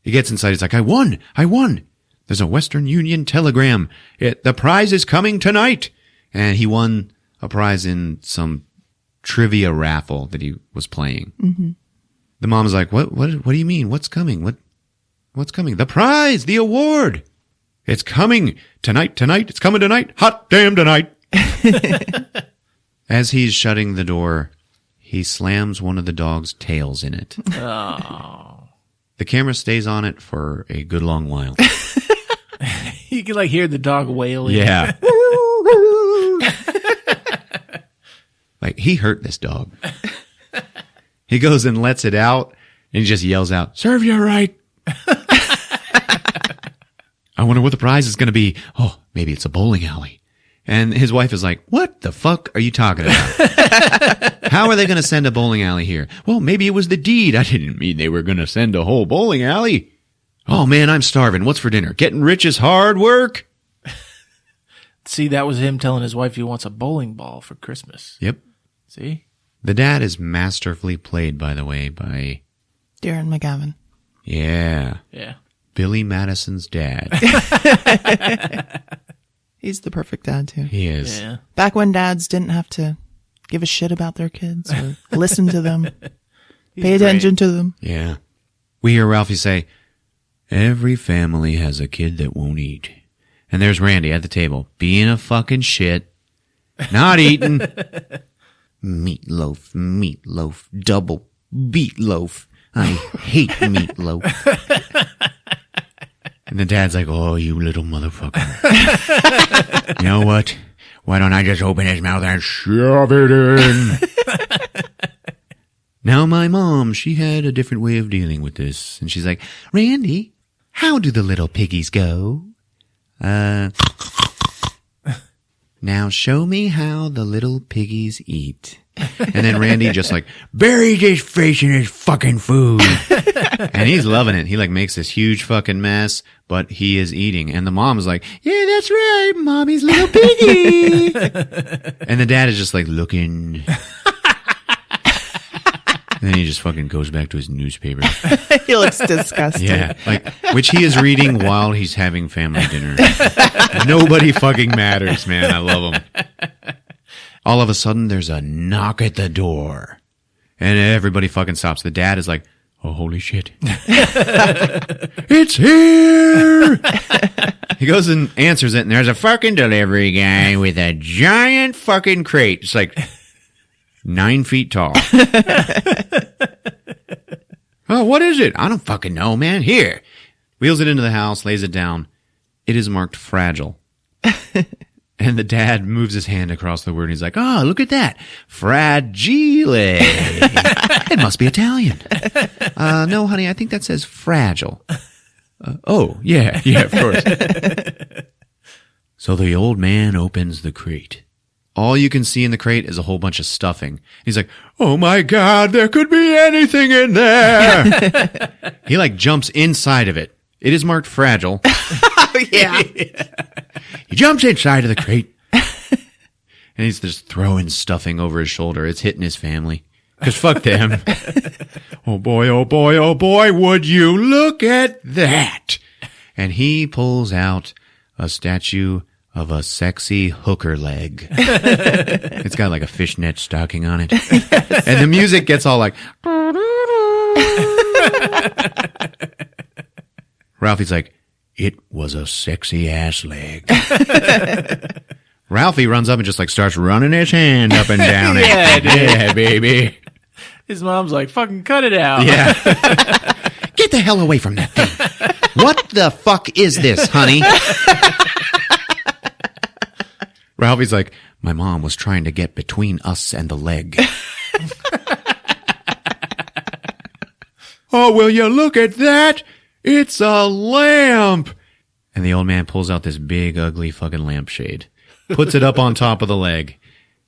E: He gets inside. He's like, I won. I won. There's a Western Union telegram. The prize is coming tonight. And he won a prize in some trivia raffle that he was playing. Mm-hmm. The mom's like, what do you mean? What's coming? What's coming? The prize, the award. It's coming tonight. It's coming tonight. Hot damn tonight. As he's shutting the door, he slams one of the dog's tails in it. Oh. The camera stays on it for a good long while.
D: You can like hear the dog wailing.
E: Yeah. Like, he hurt this dog. He goes and lets it out and he just yells out, serve you right. I wonder what the prize is going to be. Oh, maybe it's a bowling alley. And his wife is like, what the fuck are you talking about? How are they going to send a bowling alley here? Well, maybe it was the deed. I didn't mean they were going to send a whole bowling alley. Oh, man, I'm starving. What's for dinner? Getting rich is hard work.
D: See, that was him telling his wife he wants a bowling ball for Christmas.
E: Yep.
D: See?
E: The dad is masterfully played, by the way, by...
F: Darren McGavin.
E: Yeah.
D: Yeah.
E: Billy Madison's dad.
F: He's the perfect dad, too.
E: He is.
D: Yeah.
F: Back when dads didn't have to give a shit about their kids or listen to them, pay attention to them.
E: Yeah. We hear Ralphie say, every family has a kid that won't eat. And there's Randy at the table, being a fucking shit, not eating. Meatloaf, meatloaf, double beatloaf. I hate meatloaf. And the dad's like, oh, you little motherfucker. You know what? Why don't I just open his mouth and shove it in? Now, my mom, she had a different way of dealing with this. And she's like, Randy, how do the little piggies go? Now show me how the little piggies eat. And then Randy just like buried his face in his fucking food. And he's loving it. He like makes this huge fucking mess, but he is eating. And the mom is like, yeah, that's right, mommy's little piggy. And the dad is just like looking. And then he just fucking goes back to his newspaper.
F: He looks disgusted.
E: Yeah, like, which he is reading while he's having family dinner. Nobody fucking matters, man. I love him. All of a sudden, there's a knock at the door. And everybody fucking stops. The dad is like, oh, holy shit. It's here! He goes and answers it, and there's a fucking delivery guy with a giant fucking crate. It's like 9 feet tall. Oh, what is it? I don't fucking know, man. Here. Wheels it into the house, lays it down. It is marked fragile. And the dad moves his hand across the word and he's like, oh, look at that. Fragile. It must be Italian. No, honey, I think that says fragile. Oh, yeah, of course. So the old man opens the crate. All you can see in the crate is a whole bunch of stuffing. He's like, oh my God, there could be anything in there. He like jumps inside of it. It is marked fragile.
F: Yeah.
E: He jumps inside of the crate. And he's just throwing stuffing over his shoulder. It's hitting his family. Because fuck them. Oh boy, oh boy, oh boy, would you look at that? And he pulls out a statue of a sexy hooker leg. It's got like a fishnet stocking on it. Yes. And the music gets all like... Ralphie's like, it was a sexy ass leg. Ralphie runs up and just like starts running his hand up and down it. Yeah, baby.
D: His mom's like, fucking cut it out.
E: Yeah. Get the hell away from that thing. What the fuck is this, honey? Ralphie's like, my mom was trying to get between us and the leg. Oh, will you look at that? It's a lamp. And the old man pulls out this big, ugly fucking lampshade. Puts it up on top of the leg.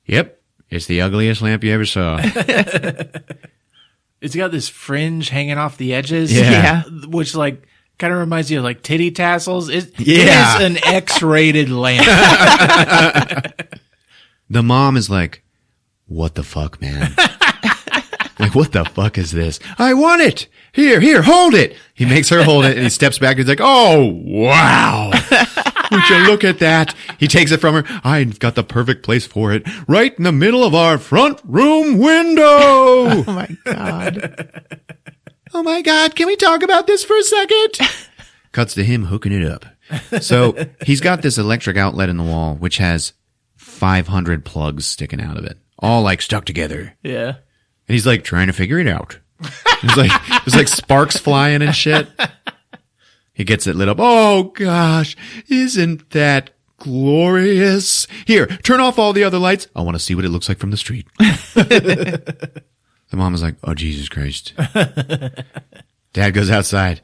E: Yep, it's the ugliest lamp you ever saw.
D: It's got this fringe hanging off the edges.
E: Yeah.
D: Which like kind of reminds you of like titty tassels. It
E: Yeah.
D: is an X-rated lamp.
E: The mom is like, what the fuck, man? Like, what the fuck is this? I want it. Here, hold it. He makes her hold it and he steps back and he's like, oh, wow. Would you look at that? He takes it from her. I've got the perfect place for it. Right in the middle of our front room window.
F: Oh my God.
E: Oh my God. Can we talk about this for a second? Cuts to him hooking it up. So he's got this electric outlet in the wall, which has 500 plugs sticking out of it, all like stuck together.
D: Yeah.
E: And he's like trying to figure it out. There's like sparks flying and shit. He gets it lit up. Oh gosh, isn't that glorious? Here, turn off all the other lights. I want to see what it looks like from the street. The mom is like, oh Jesus Christ. Dad goes outside.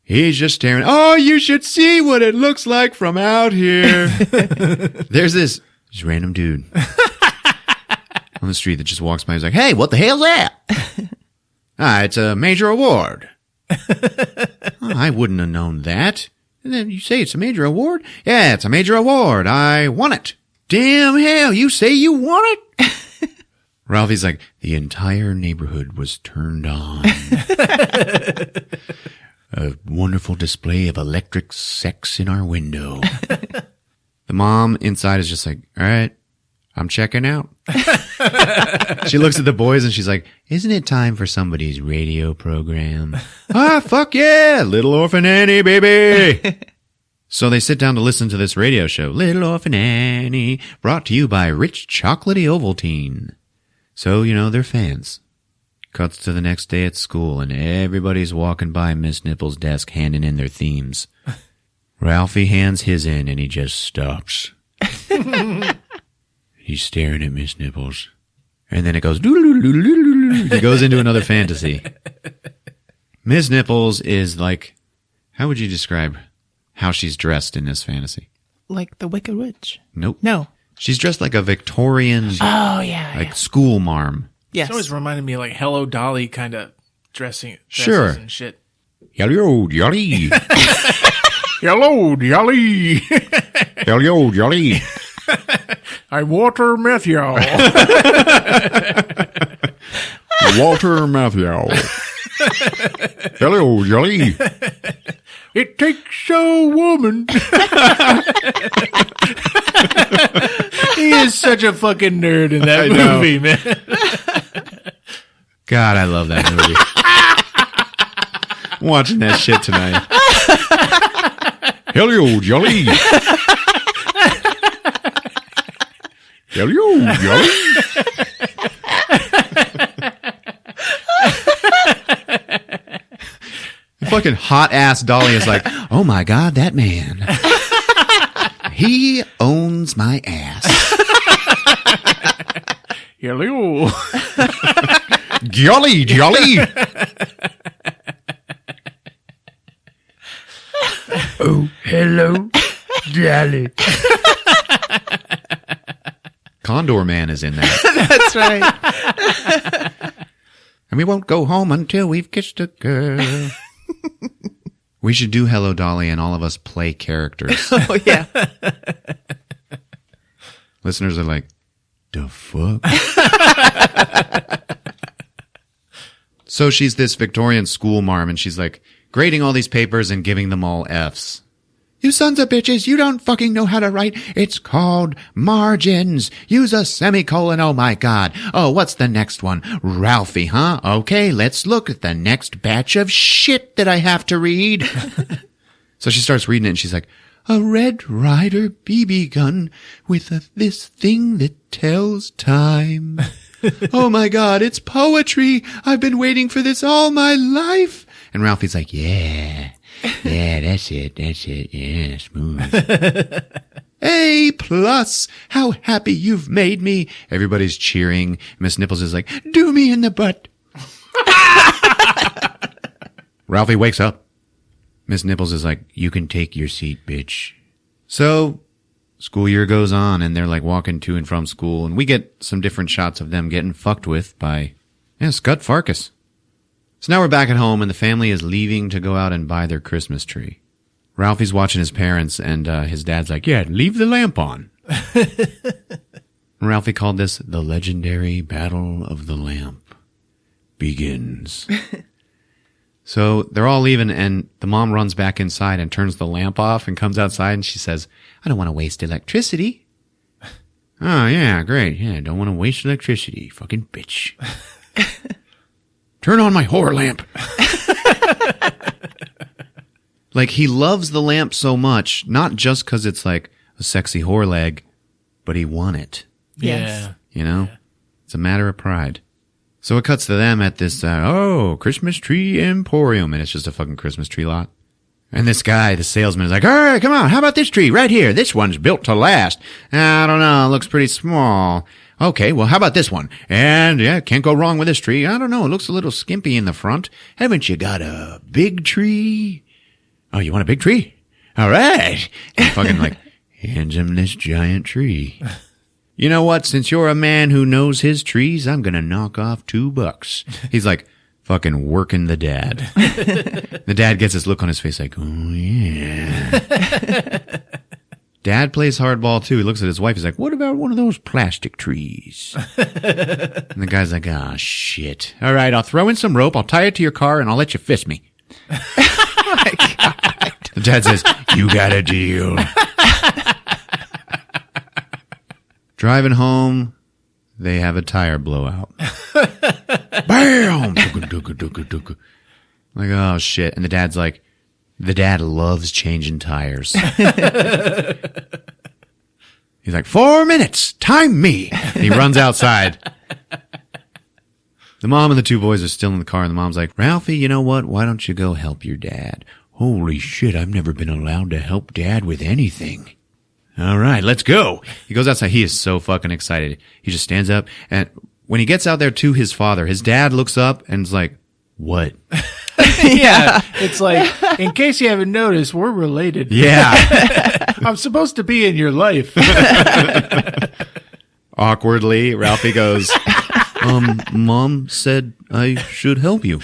E: He's just staring. Oh, you should see what it looks like from out here. There's this random dude on the street that just walks by. He's like, hey, what the hell's that? It's a major award. I wouldn't have known that. And then you say it's a major award? Yeah, it's a major award. I won it. Damn hell, you say you won it? Ralphie's like, the entire neighborhood was turned on. a wonderful display of electric sex in our window. The mom inside is just like, all right, I'm checking out. She looks at the boys and she's like, isn't it time for somebody's radio program? Ah, fuck yeah, Little Orphan Annie, baby. So they sit down to listen to this radio show, Little Orphan Annie, brought to you by Rich Chocolatey Ovaltine. So, they're fans. Cuts to the next day at school, and everybody's walking by Miss Nipples' desk handing in their themes. Ralphie hands his in, and he just stops. He's staring at Miss Nipples. And then it goes, he goes into another fantasy. Miss Nipples is like, how would you describe how she's dressed in this fantasy?
F: Like the Wicked Witch.
E: Nope.
F: No.
E: She's dressed like a Victorian, school marm.
F: Yes.
D: It's always reminded me of like Hello Dolly kind of dresses
E: Sure.
D: and shit.
E: Hello, Dolly.
D: Hello, Dolly.
E: Hello, Dolly.
D: I'm Walter Matthew.
E: Walter Matthew. Hello, Dolly.
D: It takes a woman. He is such a fucking nerd in that movie, man.
E: God, I love that movie. I'm watching that shit tonight. Hello, Jolly. Hello, Jolly. Fucking hot ass Dolly is like, oh my God, that man. He owns my ass.
D: Hello.
E: Jolly, Jolly. Oh, hello, Dolly. Condor Man is in that.
F: That's right.
E: And we won't go home until we've kissed a girl. We should do Hello, Dolly, and all of us play characters.
F: Oh, yeah.
E: Listeners are like, the fuck? So she's this Victorian school marm, and she's like grading all these papers and giving them all Fs. You sons of bitches, you don't fucking know how to write. It's called margins. Use a semicolon, oh my God. Oh, what's the next one? Ralphie, huh? Okay, let's look at the next batch of shit that I have to read. So she starts reading it, and she's like, a Red Ryder BB gun with this thing that tells time. Oh my God, it's poetry. I've been waiting for this all my life. And Ralphie's like, yeah, that's it. Yeah, smooth. A plus. How happy you've made me. Everybody's cheering. Miss Nipples is like, do me in the butt. Ralphie wakes up. Miss Nipples is like, you can take your seat, bitch. So school year goes on, and they're like walking to and from school, and we get some different shots of them getting fucked with by, Scud Farkas. So now we're back at home, and the family is leaving to go out and buy their Christmas tree. Ralphie's watching his parents, and his dad's like, yeah, leave the lamp on. Ralphie called this the legendary Battle of the Lamp begins. So they're all leaving, and the mom runs back inside and turns the lamp off and comes outside, and she says, I don't want to waste electricity. Oh, yeah, great. Yeah, don't want to waste electricity. Fucking bitch. Turn on my whore lamp. Like, he loves the lamp so much, not just because it's like a sexy whore leg, but he won it.
F: Yes.
E: You know? Yeah. It's a matter of pride. So it cuts to them at this, Christmas tree emporium, and it's just a fucking Christmas tree lot. And this guy, the salesman, is like, all right, come on, how about this tree right here? This one's built to last. I don't know, it looks pretty small. Okay, well, how about this one? And, yeah, can't go wrong with this tree. I don't know, it looks a little skimpy in the front. Haven't you got a big tree? Oh, you want a big tree? All right. And fucking, like, hands him this giant tree. You know what? Since you're a man who knows his trees, I'm going to knock off $2. He's like fucking working the dad. The dad gets this look on his face like, oh, yeah. Dad plays hardball, too. He looks at his wife. He's like, what about one of those plastic trees? And the guy's like, ah, shit. All right, I'll throw in some rope. I'll tie it to your car, and I'll let you fist me. The dad says, you got a deal. Driving home, they have a tire blowout. Bam! Like, oh shit. And the dad's like, the dad loves changing tires. He's like, 4 minutes, time me. And he runs outside. The mom and the two boys are still in the car, and the mom's like, Ralphie, you know what? Why don't you go help your dad? Holy shit, I've never been allowed to help dad with anything. All right, let's go. He goes outside. He is so fucking excited. He just stands up, and when he gets out there to his father, his dad looks up and is like, what?
D: Yeah. It's like, in case you haven't noticed, we're related.
E: Yeah.
D: I'm supposed to be in your life.
E: Awkwardly, Ralphie goes, Mom said I should help you.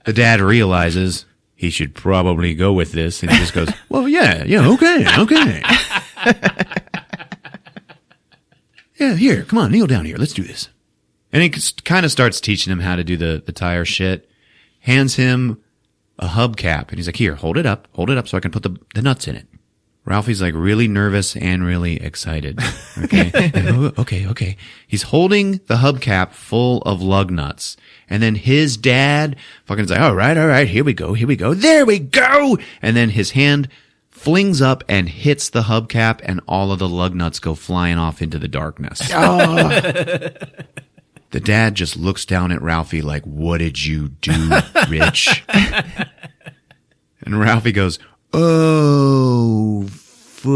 E: The dad realizes he should probably go with this, and he just goes, well, yeah, okay. Yeah, here, come on, kneel down here. Let's do this. And he kind of starts teaching him how to do the tire shit. Hands him a hubcap, and he's like, here, hold it up so I can put the nuts in it. Ralphie's like really nervous and really excited. Okay. Okay. He's holding the hubcap full of lug nuts. And then his dad fucking is like, all right. Here we go. There we go. And then his hand flings up and hits the hubcap, and all of the lug nuts go flying off into the darkness. Oh. The dad just looks down at Ralphie like, what did you do, Rich? And Ralphie goes, oh, fudge.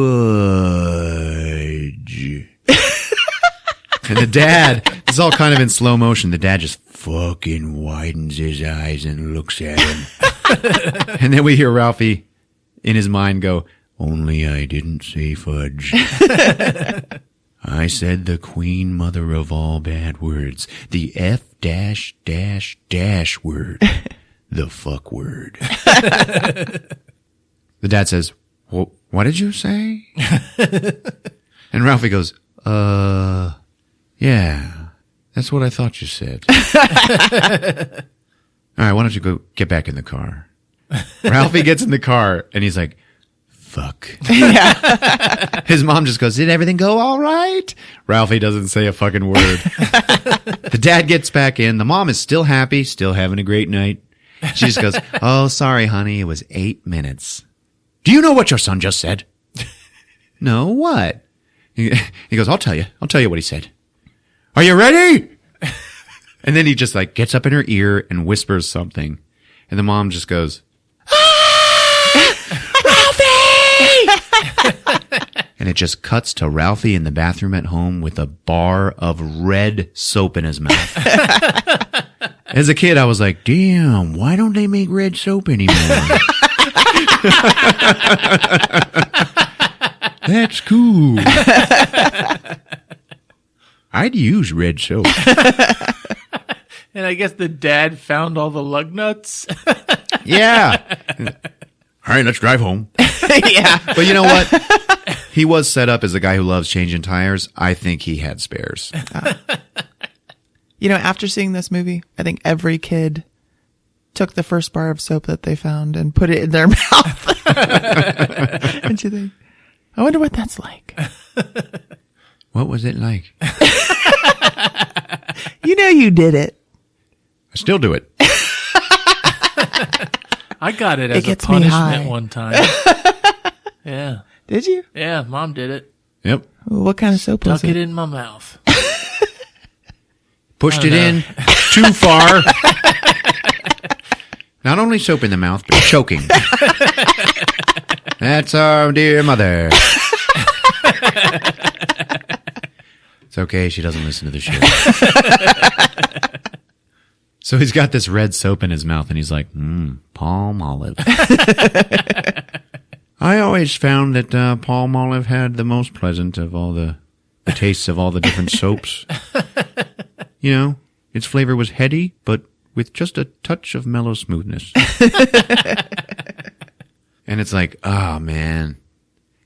E: And the dad, it's all kind of in slow motion. The dad just fucking widens his eyes and looks at him. And then we hear Ralphie in his mind go, only I didn't say fudge. I said the queen mother of all bad words, the F dash dash dash word, the fuck word. The dad says, well, what did you say? And Ralphie goes, yeah, that's what I thought you said. All right, why don't you go get back in the car? Ralphie gets in the car and he's like, fuck. Yeah. His mom just goes, did everything go all right? Ralphie doesn't say a fucking word. The dad gets back in. The mom is still happy, still having a great night. She just goes, oh, sorry, honey. It was 8 minutes. Do you know what your son just said? No, what? He goes, I'll tell you what he said. Are you ready? And then he just like gets up in her ear and whispers something. And the mom just goes, and it just cuts to Ralphie in the bathroom at home with a bar of red soap in his mouth. As a kid, I was like, damn, why don't they make red soap anymore? That's cool. I'd use red soap.
D: And I guess the dad found all the lug nuts.
E: Yeah. All right, let's drive home.
F: Yeah.
E: But you know what? He was set up as a guy who loves changing tires. I think he had spares.
F: You know, after seeing this movie, I think every kid took the first bar of soap that they found and put it in their mouth. Don't you think? I wonder what that's like.
E: What was it like?
F: You know you did it.
E: I still do it.
D: I got it as a
F: gets me high.
D: punishment one time. Yeah.
F: Did you?
D: Yeah, Mom did it.
E: Yep.
F: What kind of soap was
D: Stuck it
F: it?
D: in my mouth.
E: Pushed it in too far. Not only soap in the mouth, but choking. That's our dear mother. It's okay. She doesn't listen to the show. So he's got this red soap in his mouth, and he's like, palm olive. I always found that palm olive had the most pleasant of all the tastes of all the different soaps. You know, its flavor was heady, but with just a touch of mellow smoothness. And it's like, oh, man.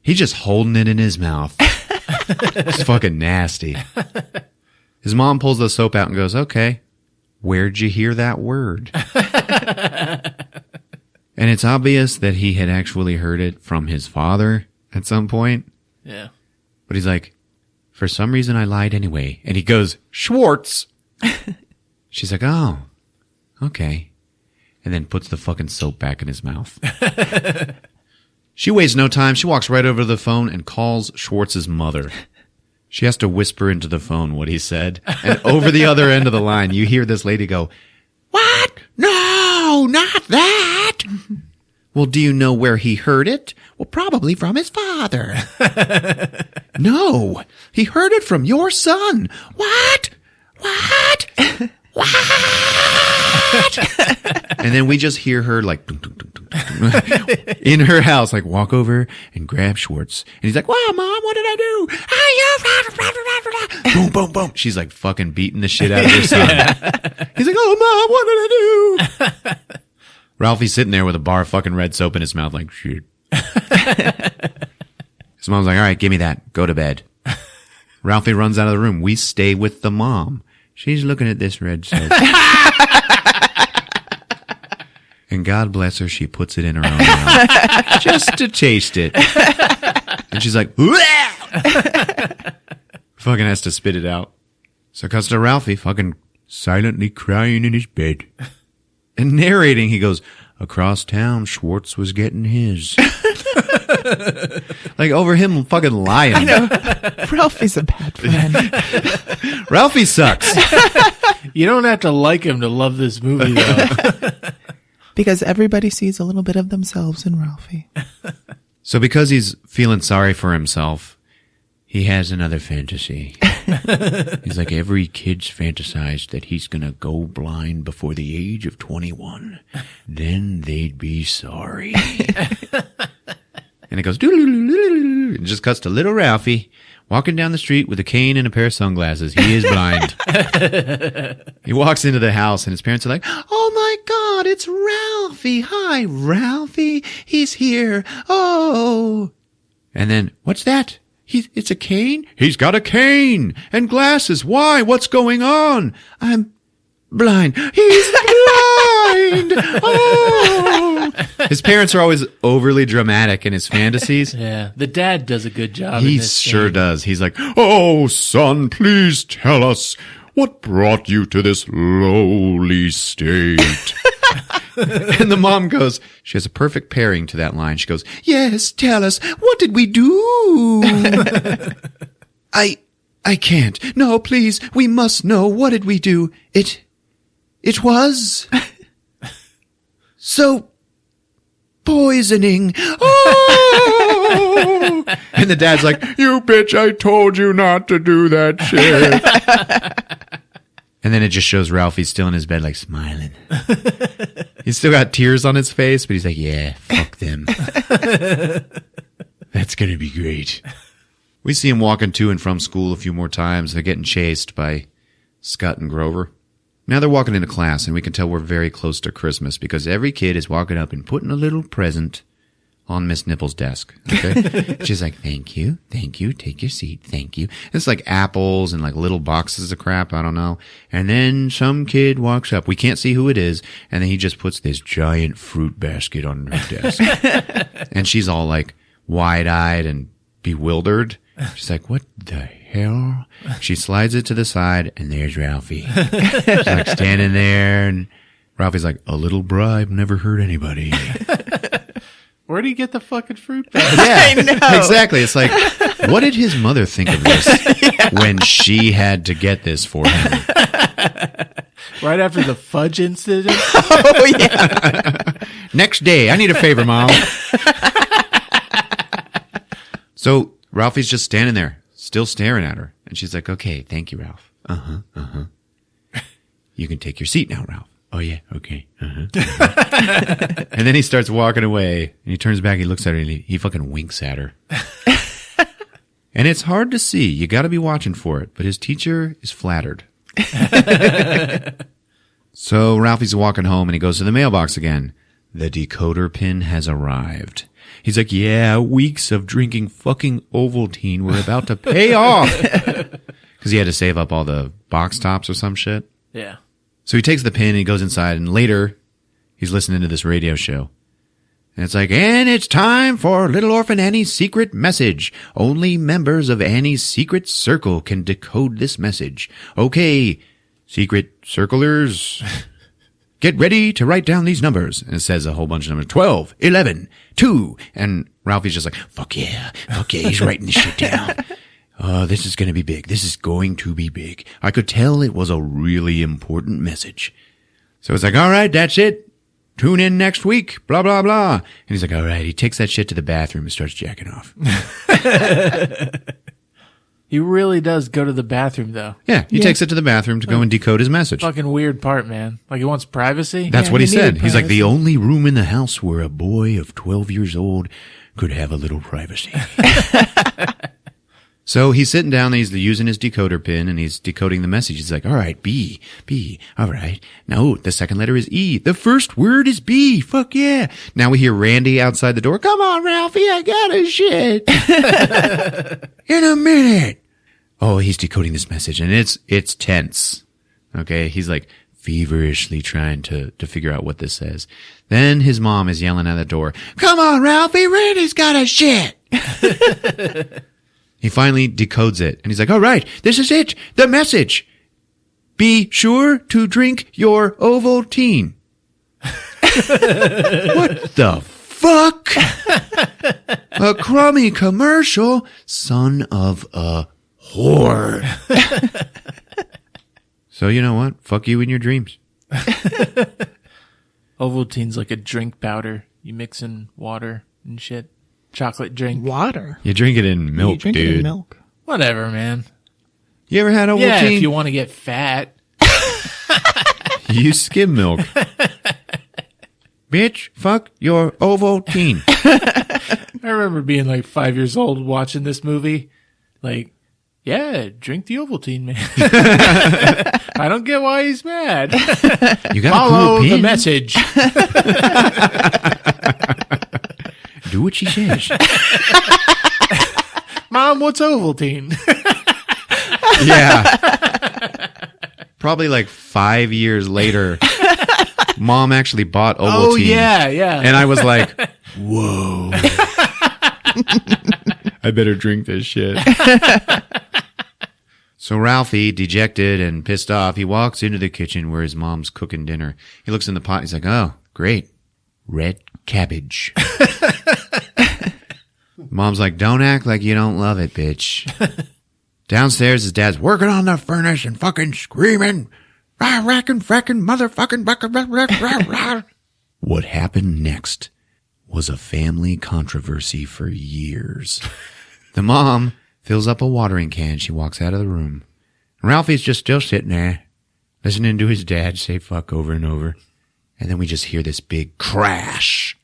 E: He's just holding it in his mouth. It's fucking nasty. His mom pulls the soap out and goes, okay, where'd you hear that word? And it's obvious that he had actually heard it from his father at some point.
D: Yeah.
E: But he's like, for some reason I lied anyway. And he goes, Schwartz. She's like, oh, okay. And then puts the fucking soap back in his mouth. She wastes no time. She walks right over to the phone and calls Schwartz's mother. She has to whisper into the phone what he said. And over the other end of the line, you hear this lady go, what? No, not that. Well, do you know where he heard it? Well, probably from his father. No, he heard it from your son. What? What? What? And then we just hear her like dun, dun, dun, dun, dun, in her house, like walk over and grab Schwartz. And he's like, wow, Mom, what did I do? Boom, boom, boom. She's like fucking beating the shit out of her son. He's like, oh, Mom, what did I do? Ralphie's sitting there with a bar of fucking red soap in his mouth like, shit. His mom's like, all right, give me that. Go to bed. Ralphie runs out of the room. We stay with the mom. She's looking at this red soap. And God bless her, she puts it in her own mouth just to taste it. And she's like, fucking has to spit it out. So it cuts to Ralphie fucking silently crying in his bed. And narrating, he goes, across town, Schwartz was getting his. Like over him fucking lying.
F: I know. Ralphie's a bad friend.
E: Ralphie sucks.
D: You don't have to like him to love this movie, though.
F: Because everybody sees a little bit of themselves in Ralphie.
E: So because he's feeling sorry for himself, he has another fantasy. He's like, every kid's fantasized that he's going to go blind before the age of 21. Then they'd be sorry. And it goes, doo-doo-doo-doo-doo-doo. It just cuts to little Ralphie walking down the street with a cane and a pair of sunglasses. He is blind. He walks into the house and his parents are like, oh my God, it's Ralphie. Hi, Ralphie. He's here. Oh. And then, what's that? It's a cane? He's got a cane and glasses. Why? What's going on? I'm blind. He's blind. Oh. His parents are always overly dramatic in his fantasies.
D: Yeah. The dad does a good job.
E: He
D: in this
E: sure
D: scene.
E: does. He's like, oh, son, please tell us what brought you to this lowly state. And the mom goes, she has a perfect pairing to that line. She goes, yes, tell us, what did we do? I can't. No, please, we must know. What did we do? It was so poisoning. Oh! And the dad's like, you bitch, I told you not to do that shit. And then it just shows Ralphie still in his bed, like smiling. He's still got tears on his face, but he's like, yeah, fuck them. That's going to be great. We see him walking to and from school a few more times. They're getting chased by Scott and Grover. Now they're walking into class, and we can tell we're very close to Christmas because every kid is walking up and putting a little present on Miss Nipple's desk. Okay. She's like, thank you, take your seat, thank you. It's like apples and like little boxes of crap, I don't know. And then some kid walks up, we can't see who it is, and then he just puts this giant fruit basket on her desk. And she's all like wide-eyed and bewildered. She's like, what the hell? She slides it to the side, and there's Ralphie. She's like standing there, and Ralphie's like, a little bribe never hurt anybody.
D: Where'd he get the fucking fruit basket?
E: Yeah, exactly. It's like, what did his mother think of this when she had to get this for him?
D: Right after the fudge incident?
F: Oh, yeah.
E: Next day, I need a favor, Mom. So Ralphie's just standing there, still staring at her. And she's like, okay, thank you, Ralph. You can take your seat now, Ralph. Oh, yeah, okay. And then he starts walking away, and he turns back, he looks at her, and he fucking winks at her. And it's hard to see. You got to be watching for it, but his teacher is flattered. So Ralphie's walking home, and he goes to the mailbox again. The decoder pin has arrived. He's like, yeah, weeks of drinking fucking Ovaltine were about to pay off. Because he had to save up all the box tops or some shit.
D: Yeah.
E: So he takes the pin and he goes inside, and later he's listening to this radio show. And it's like, and it's time for Little Orphan Annie's secret message. Only members of Annie's secret circle can decode this message. Okay, secret circlers, get ready to write down these numbers. And it says a whole bunch of numbers. 12, 11, 2. And Ralphie's just like, fuck yeah, he's writing this shit down. Oh, this is going to be big. This is going to be big. I could tell it was a really important message. So it's like, all right, that's it. Tune in next week, blah, blah, blah. And he's like, all right. He takes that shit to the bathroom and starts jacking off.
D: He really does go to the bathroom, though.
E: Yeah, he takes it to the bathroom to go and decode his message.
D: Fucking weird part, man. Like, he wants privacy?
E: That's what he said. He's like, the only room in the house where a boy of 12 years old could have a little privacy. So he's sitting down, he's using his decoder pin, and he's decoding the message. He's like, all right, B, all right. No, the second letter is E. The first word is B. Fuck yeah. Now we hear Randy outside the door. Come on, Ralphie, I got a shit. In a minute. Oh, he's decoding this message, and it's tense. Okay, he's like feverishly trying to figure out what this says. Then his mom is yelling at the door, come on, Ralphie, Randy's got a shit. He finally decodes it, and he's like, all right, this is it, the message. Be sure to drink your Ovaltine. What the fuck? A crummy commercial? Son of a whore. So you know what? Fuck you in your dreams.
D: Ovaltine's like a drink powder. You mix in water and shit. Chocolate drink.
F: Water.
E: You drink it in milk,
F: You drink
E: dude.
F: it in milk.
D: Whatever, man.
E: You ever had Ovaltine?
D: Yeah, if you want to get fat.
E: You skim milk. Bitch, fuck your Ovaltine.
D: I remember being like 5 years old watching this movie. Like, yeah, drink the Ovaltine, man. I don't get why he's mad.
E: You gotta
D: Follow
E: cool
D: the
E: pin.
D: message.
E: Do what she says.
D: Mom, what's Ovaltine?
E: Yeah. Probably like 5 years later, Mom actually bought Ovaltine.
D: Oh, yeah.
E: And I was like, whoa. I better drink this shit. So Ralphie, dejected and pissed off, he walks into the kitchen where his mom's cooking dinner. He looks in the pot. He's like, oh, great. Red cabbage. Mom's like, don't act like you don't love it, bitch. Downstairs, his dad's working on the furnace and fucking screaming. Rackin', frackin', motherfucking, rah. What happened next was a family controversy for years. The mom fills up a watering can. She walks out of the room. Ralphie's just still sitting there, listening to his dad say fuck over and over. And then we just hear this big crash.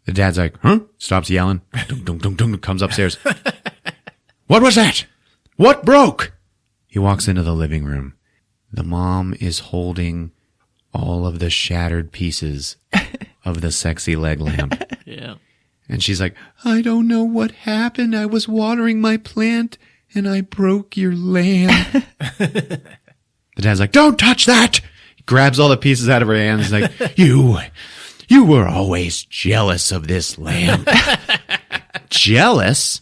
E: The dad's like, huh? Stops yelling. Dunk, dunk, dunk, dunk, comes upstairs. What was that? What broke? He walks into the living room. The mom is holding all of the shattered pieces of the sexy leg lamp.
D: Yeah.
E: And she's like, I don't know what happened. I was watering my plant and I broke your lamp. The dad's like, don't touch that. He grabs all the pieces out of her hands. He's like, you were always jealous of this lamp. Jealous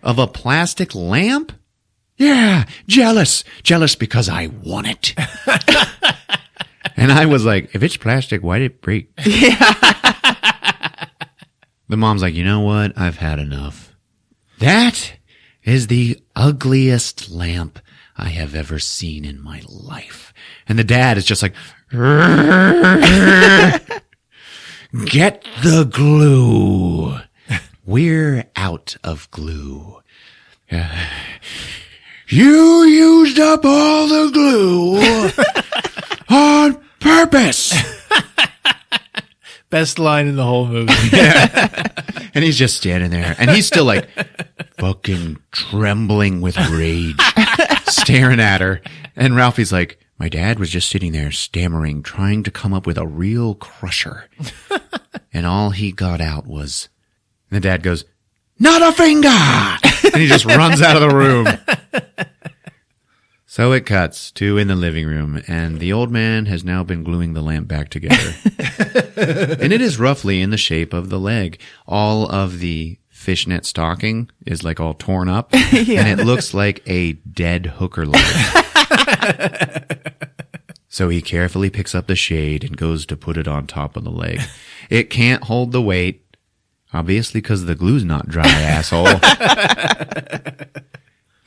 E: of a plastic lamp? Yeah, jealous. Jealous because I want it. And I was like, if it's plastic, why did it break? Yeah. The mom's like, you know what? I've had enough. That is the ugliest lamp I have ever seen in my life. And the dad is just like, get the glue. We're out of glue. You used up all the glue on purpose.
D: Best line in the whole movie.
E: Yeah. And he's just standing there. And he's still like fucking trembling with rage, staring at her. And Ralphie's like, my dad was just sitting there stammering, trying to come up with a real crusher. And all he got out was, and the dad goes, not a finger. And he just runs out of the room. So it cuts to in the living room, and the old man has now been gluing the lamp back together. And it is roughly in the shape of the leg. All of the fishnet stocking is like all torn up, and it looks like a dead hooker leg. So he carefully picks up the shade and goes to put it on top of the leg. It can't hold the weight, obviously because the glue's not dry, asshole.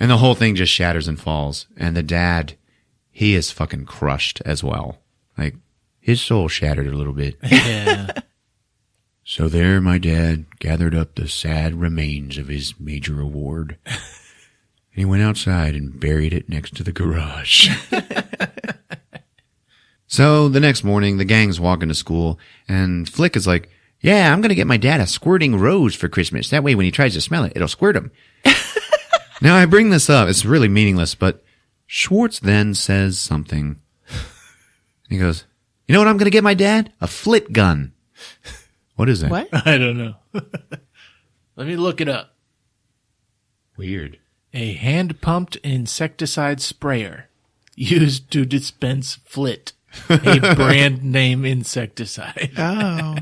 E: And the whole thing just shatters and falls. And the dad, he is fucking crushed as well. Like, his soul shattered a little bit.
D: Yeah.
E: So there my dad gathered up the sad remains of his major award. And he went outside and buried it next to the garage. So the next morning, the gang's walking to school, and Flick is like, yeah, I'm going to get my dad a squirting rose for Christmas. That way when he tries to smell it, it'll squirt him. Now, I bring this up. It's really meaningless, but Schwartz then says something. He goes, you know what I'm going to get my dad? A flit gun. What is that?
F: What?
D: I don't know. Let me look it up.
E: Weird.
D: A hand-pumped insecticide sprayer used to dispense flit, a brand name insecticide.
F: Oh.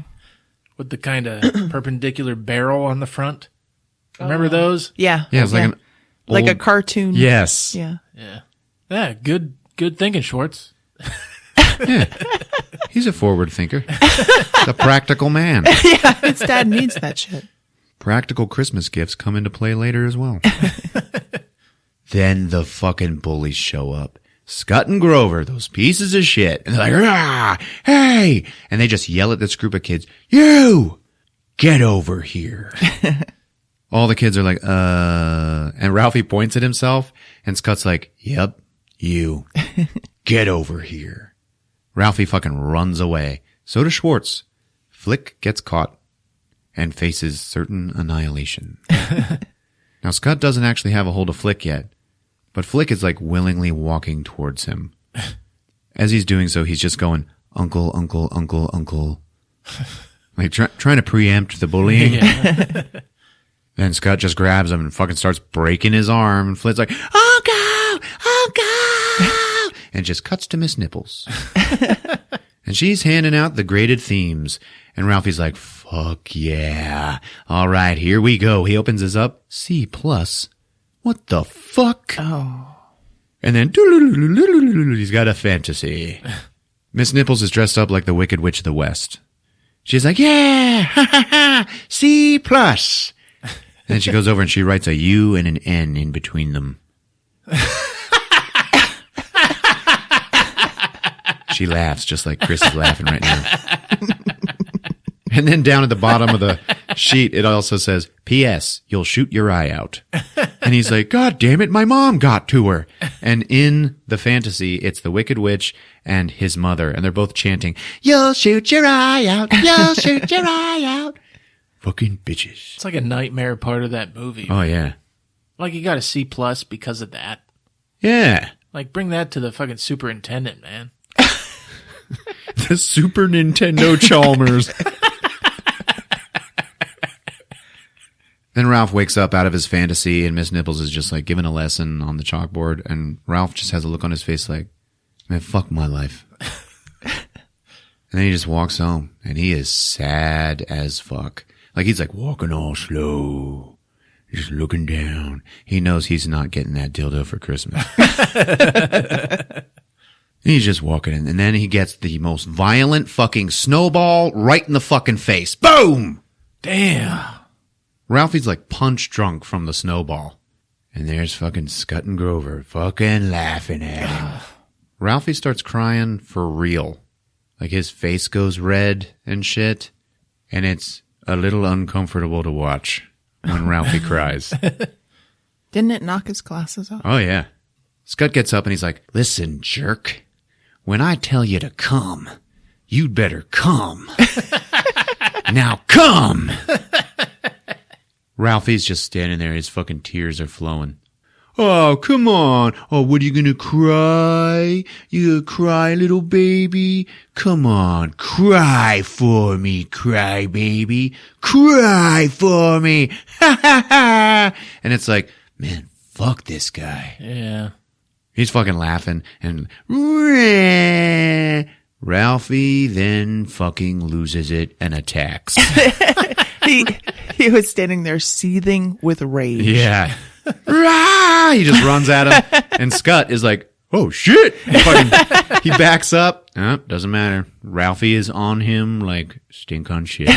D: With the kind of perpendicular barrel on the front. Remember those?
F: Yeah.
E: Yeah, it's like an
F: like a
E: old-
F: cartoon.
E: Yes.
F: Yeah.
D: Yeah. Yeah, good thinking, Schwartz.
E: Yeah. He's a forward thinker. A practical man.
F: Yeah, his dad needs that shit.
E: Practical Christmas gifts come into play later as well. Then the fucking bullies show up. Scott and Grover, those pieces of shit. And they're like, ah, hey! And they just yell at this group of kids, you! Get over here. All the kids are like, and Ralphie points at himself, and Scott's like, yep, you. Get over here. Ralphie fucking runs away. So does Schwartz. Flick gets caught and faces certain annihilation. Now, Scott doesn't actually have a hold of Flick yet, but Flick is like willingly walking towards him. As he's doing so, he's just going, uncle, uncle, uncle, uncle. Like trying to preempt the bullying.
D: Yeah.
E: Then Scott just grabs him and fucking starts breaking his arm. And Flick's like, uncle, uncle, and just cuts to Miss Nipples. And she's handing out the graded themes. And Ralphie's like, fuck yeah. All right, here we go. He opens his up. C+. What the fuck?
F: Oh.
E: And then he's got a fantasy. Miss Nipples is dressed up like the Wicked Witch of the West. She's like, yeah, ha ha ha, C+. And then she goes over and she writes a U and an N in between them. She laughs just like Chris is laughing right now. And then down at the bottom of the sheet, it also says, P.S. You'll shoot your eye out. And he's like, God damn it, my mom got to her. And in the fantasy, it's the Wicked Witch and his mother. And they're both chanting, you'll shoot your eye out. You'll shoot your eye out. Fucking bitches.
D: It's like a nightmare part of that movie.
E: Oh, yeah.
D: Like you got a C+ because of that.
E: Yeah.
D: Like bring that to the fucking superintendent, man.
E: The Super Nintendo Chalmers. Then Ralph wakes up out of his fantasy and Miss Nipples is just like giving a lesson on the chalkboard. And Ralph just has a look on his face like, man, fuck my life. And then he just walks home and he is sad as fuck. Like he's like walking all slow, just looking down. He knows he's not getting that dildo for Christmas. He's just walking in, and then he gets the most violent fucking snowball right in the fucking face. Boom!
D: Damn.
E: Ralphie's like punch drunk from the snowball. And there's fucking Scott and Grover fucking laughing at him. Ralphie starts crying for real. Like his face goes red and shit. And it's a little uncomfortable to watch when Ralphie cries.
F: Didn't it knock his glasses off?
E: Oh, yeah. Scott gets up and he's like, listen, jerk. When I tell you to come, you'd better come. Now come! Ralphie's just standing there. His fucking tears are flowing. Oh, come on. Oh, what are you gonna cry? You gonna cry, little baby? Come on, cry for me, cry baby. Cry for me. Ha ha ha. And it's like, man, fuck this guy.
D: Yeah.
E: He's fucking laughing and Ralphie then fucking loses it and attacks.
F: He was standing there seething with rage.
E: Yeah. He just runs at him. And Scott is like, oh shit. He backs up. Doesn't matter. Ralphie is on him like stink on shit.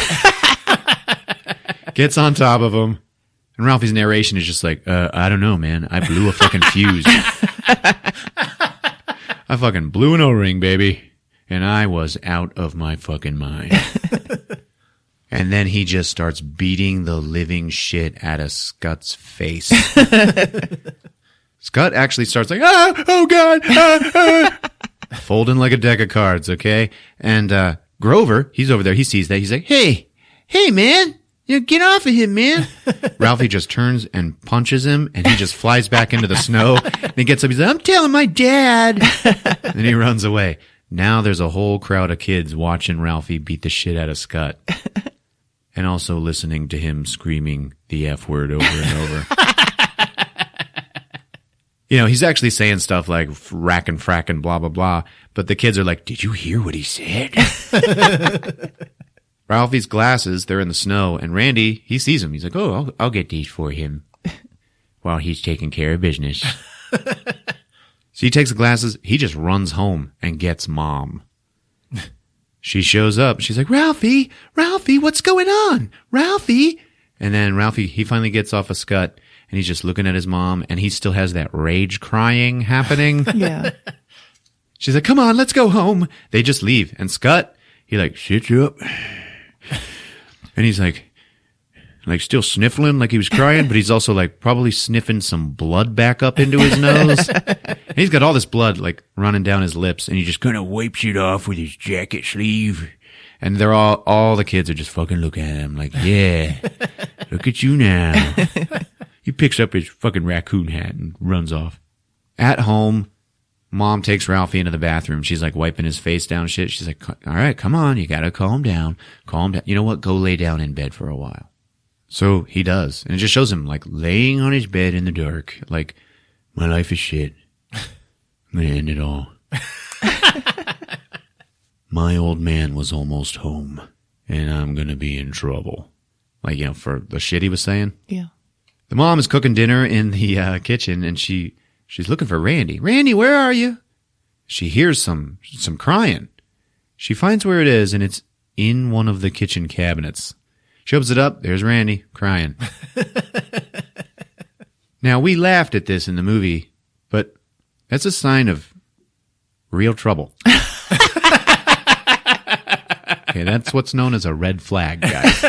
E: Gets on top of him. And Ralphie's narration is just like, I don't know, man. I blew a fucking fuse. I fucking blew an O-ring, baby. And I was out of my fucking mind. And then he just starts beating the living shit out of Scott's face. Scott actually starts like, oh God, folding like a deck of cards, okay? And Grover, he's over there. He sees that. He's like, hey, man, get off of him, man. Ralphie just turns and punches him, and he just flies back into the snow. And he gets up. He's like, I'm telling my dad. And he runs away. Now there's a whole crowd of kids watching Ralphie beat the shit out of Scott. And also listening to him screaming the F word over and over. You know, he's actually saying stuff like rack and frack and blah, blah, blah. But the kids are like, did you hear what he said? Ralphie's glasses, they're in the snow. And Randy, he sees him. He's like, oh, I'll get these for him while he's taking care of business. So he takes the glasses. He just runs home and gets Mom. She shows up. She's like, Ralphie, what's going on? Ralphie. And then Ralphie, he finally gets off of Scott and he's just looking at his mom and he still has that rage crying happening.
F: Yeah.
E: She's like, come on, let's go home. They just leave. And Scott, he like sits up and he's like still sniffling like he was crying, but he's also like probably sniffing some blood back up into his nose. And he's got all this blood like running down his lips and he just kind of wipes it off with his jacket sleeve. And they're all the kids are just fucking looking at him like, yeah, look at you now. He picks up his fucking raccoon hat and runs off. At home, Mom takes Ralphie into the bathroom. She's like wiping his face down and shit. She's like, all right, come on. You got to calm down. Calm down. You know what? Go lay down in bed for a while. So he does. And it just shows him like laying on his bed in the dark. Like, my life is shit. I'm going to end it all. My old man was almost home and I'm going to be in trouble. Like, you know, for the shit he was saying.
F: Yeah.
E: The mom is cooking dinner in the kitchen and she's looking for Randy. Randy, where are you? She hears some crying. She finds where it is and it's in one of the kitchen cabinets. She opens it up. There's Randy crying. Now, we laughed at this in the movie, but that's a sign of real trouble. Okay, that's what's known as a red flag, guys.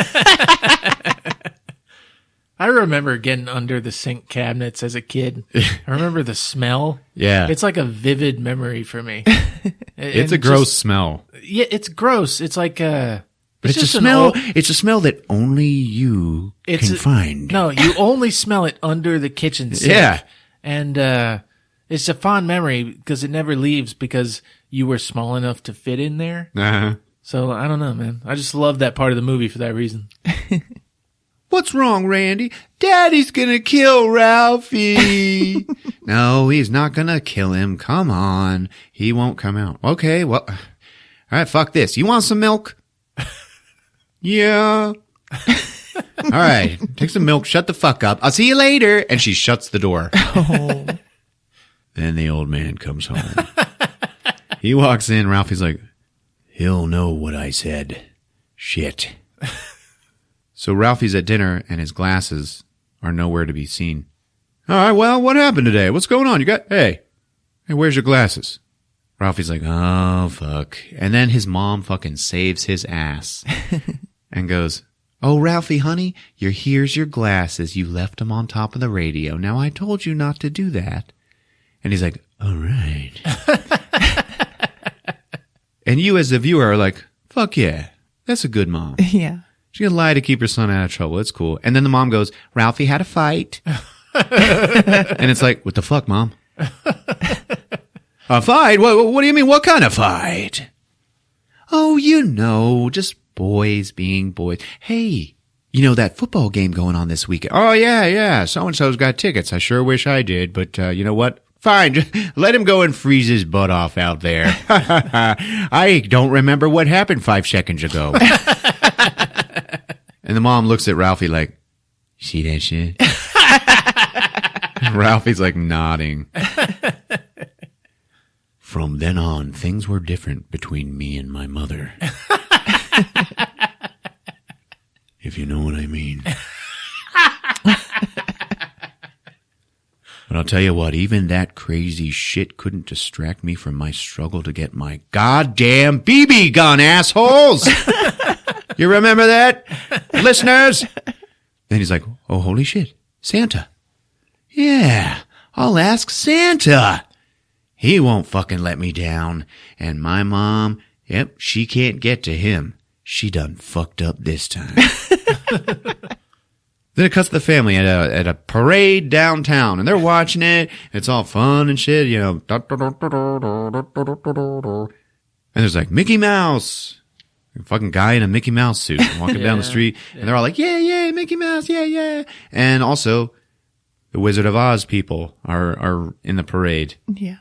D: I remember getting under the sink cabinets as a kid. I remember the smell.
E: Yeah.
D: It's like a vivid memory for me.
E: It's a gross smell.
D: Yeah, it's gross. It's like
E: But it's a smell. It's a smell that only you can find.
D: No, you only smell it under the kitchen sink.
E: Yeah,
D: and it's a fond memory because it never leaves because you were small enough to fit in there.
E: Uh-huh.
D: So I don't know, man. I just love that part of the movie for that reason.
E: What's wrong, Randy? Daddy's gonna kill Ralphie. No, he's not gonna kill him. Come on, he won't come out. Okay, well, all right. Fuck this. You want some milk? Yeah. All right. Take some milk. Shut the fuck up. I'll see you later. And she shuts the door.
F: Oh.
E: Then the old man comes home. He walks in. Ralphie's like, he'll know what I said. Shit. So Ralphie's at dinner and his glasses are nowhere to be seen. All right. Well, what happened today? What's going on? Hey, where's your glasses? Ralphie's like, oh, fuck. And then his mom fucking saves his ass and goes, oh, Ralphie, honey, here's your glasses. You left them on top of the radio. Now, I told you not to do that. And he's like, all right. And you as the viewer are like, fuck yeah, that's a good mom.
F: Yeah.
E: She's going to lie to keep her son out of trouble. It's cool. And then the mom goes, Ralphie had a fight. And it's like, what the fuck, Mom? A fight? What do you mean? What kind of fight? Oh, you know, just boys being boys. Hey, you know that football game going on this weekend? Oh, yeah. So-and-so's got tickets. I sure wish I did. But you know what? Fine, just let him go and freeze his butt off out there. I don't remember what happened 5 seconds ago. And the mom looks at Ralphie like, see that shit? Ralphie's like nodding. From then on, things were different between me and my mother. If you know what I mean. But I'll tell you what, even that crazy shit couldn't distract me from my struggle to get my goddamn BB gun, assholes! You remember that, listeners? Then he's like, oh, holy shit, Santa. Yeah, I'll ask Santa. He won't fucking let me down. And my mom, yep, she can't get to him. She done fucked up this time. Then it cuts to the family at a parade downtown, and they're watching it. It's all fun and shit, you know. And there's like Mickey Mouse, a fucking guy in a Mickey Mouse suit walking down the street, and they're all like, yeah, yeah, Mickey Mouse, yeah, yeah. And also, the Wizard of Oz people are in the parade.
F: Yeah.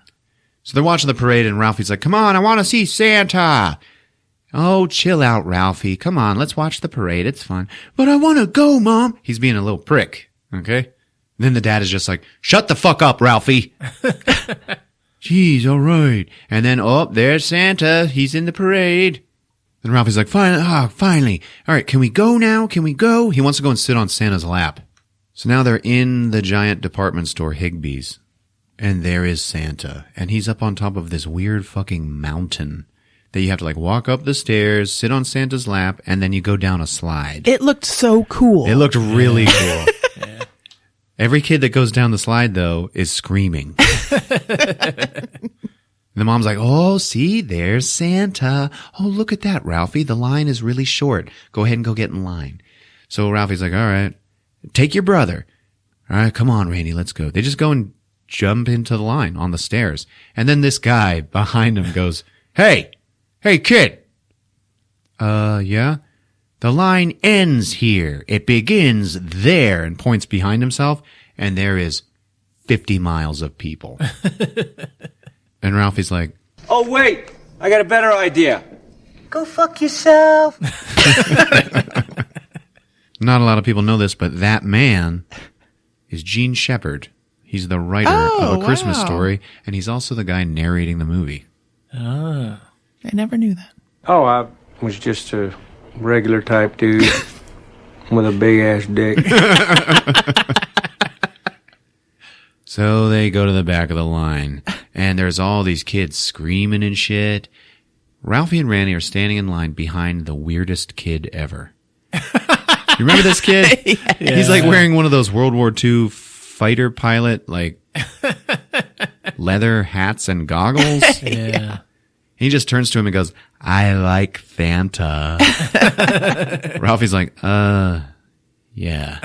E: So they're watching the parade, and Ralphie's like, come on, I want to see Santa. Oh, chill out, Ralphie. Come on, let's watch the parade. It's fun. But I want to go, Mom. He's being a little prick, okay? And then the dad is just like, shut the fuck up, Ralphie. Jeez, all right. And then, oh, there's Santa. He's in the parade. And Ralphie's like, finally. All right, can we go now? Can we go? He wants to go and sit on Santa's lap. So now they're in the giant department store, Higbee's. And there is Santa. And he's up on top of this weird fucking mountain that you have to like walk up the stairs, sit on Santa's lap, and then you go down a slide.
F: It looked so cool.
E: It looked really cool. Yeah. Every kid that goes down the slide, though, is screaming. The mom's like, oh, see, there's Santa. Oh, look at that, Ralphie. The line is really short. Go ahead and go get in line. So Ralphie's like, all right, take your brother. All right, come on, Randy, let's go. They just go and jump into the line on the stairs. And then this guy behind him goes, hey, kid. Yeah? The line ends here. It begins there, and points behind himself, and there is 50 miles of people. And Ralphie's like,
J: oh, wait, I got a better idea.
I: Go fuck yourself.
E: Not a lot of people know this, but that man is Gene Shepard. He's the writer of A Christmas Story, and he's also the guy narrating the movie.
F: I never knew that.
J: Oh, I was just a regular type dude with a big ass dick.
E: So they go to the back of the line, and there's all these kids screaming and shit. Ralphie and Randy are standing in line behind the weirdest kid ever. You remember this kid? Yeah. He's like wearing one of those World War II fighter pilot, like, leather hats and goggles.
D: Yeah.
E: He just turns to him and goes, I like Fanta. Ralphie's like, yeah.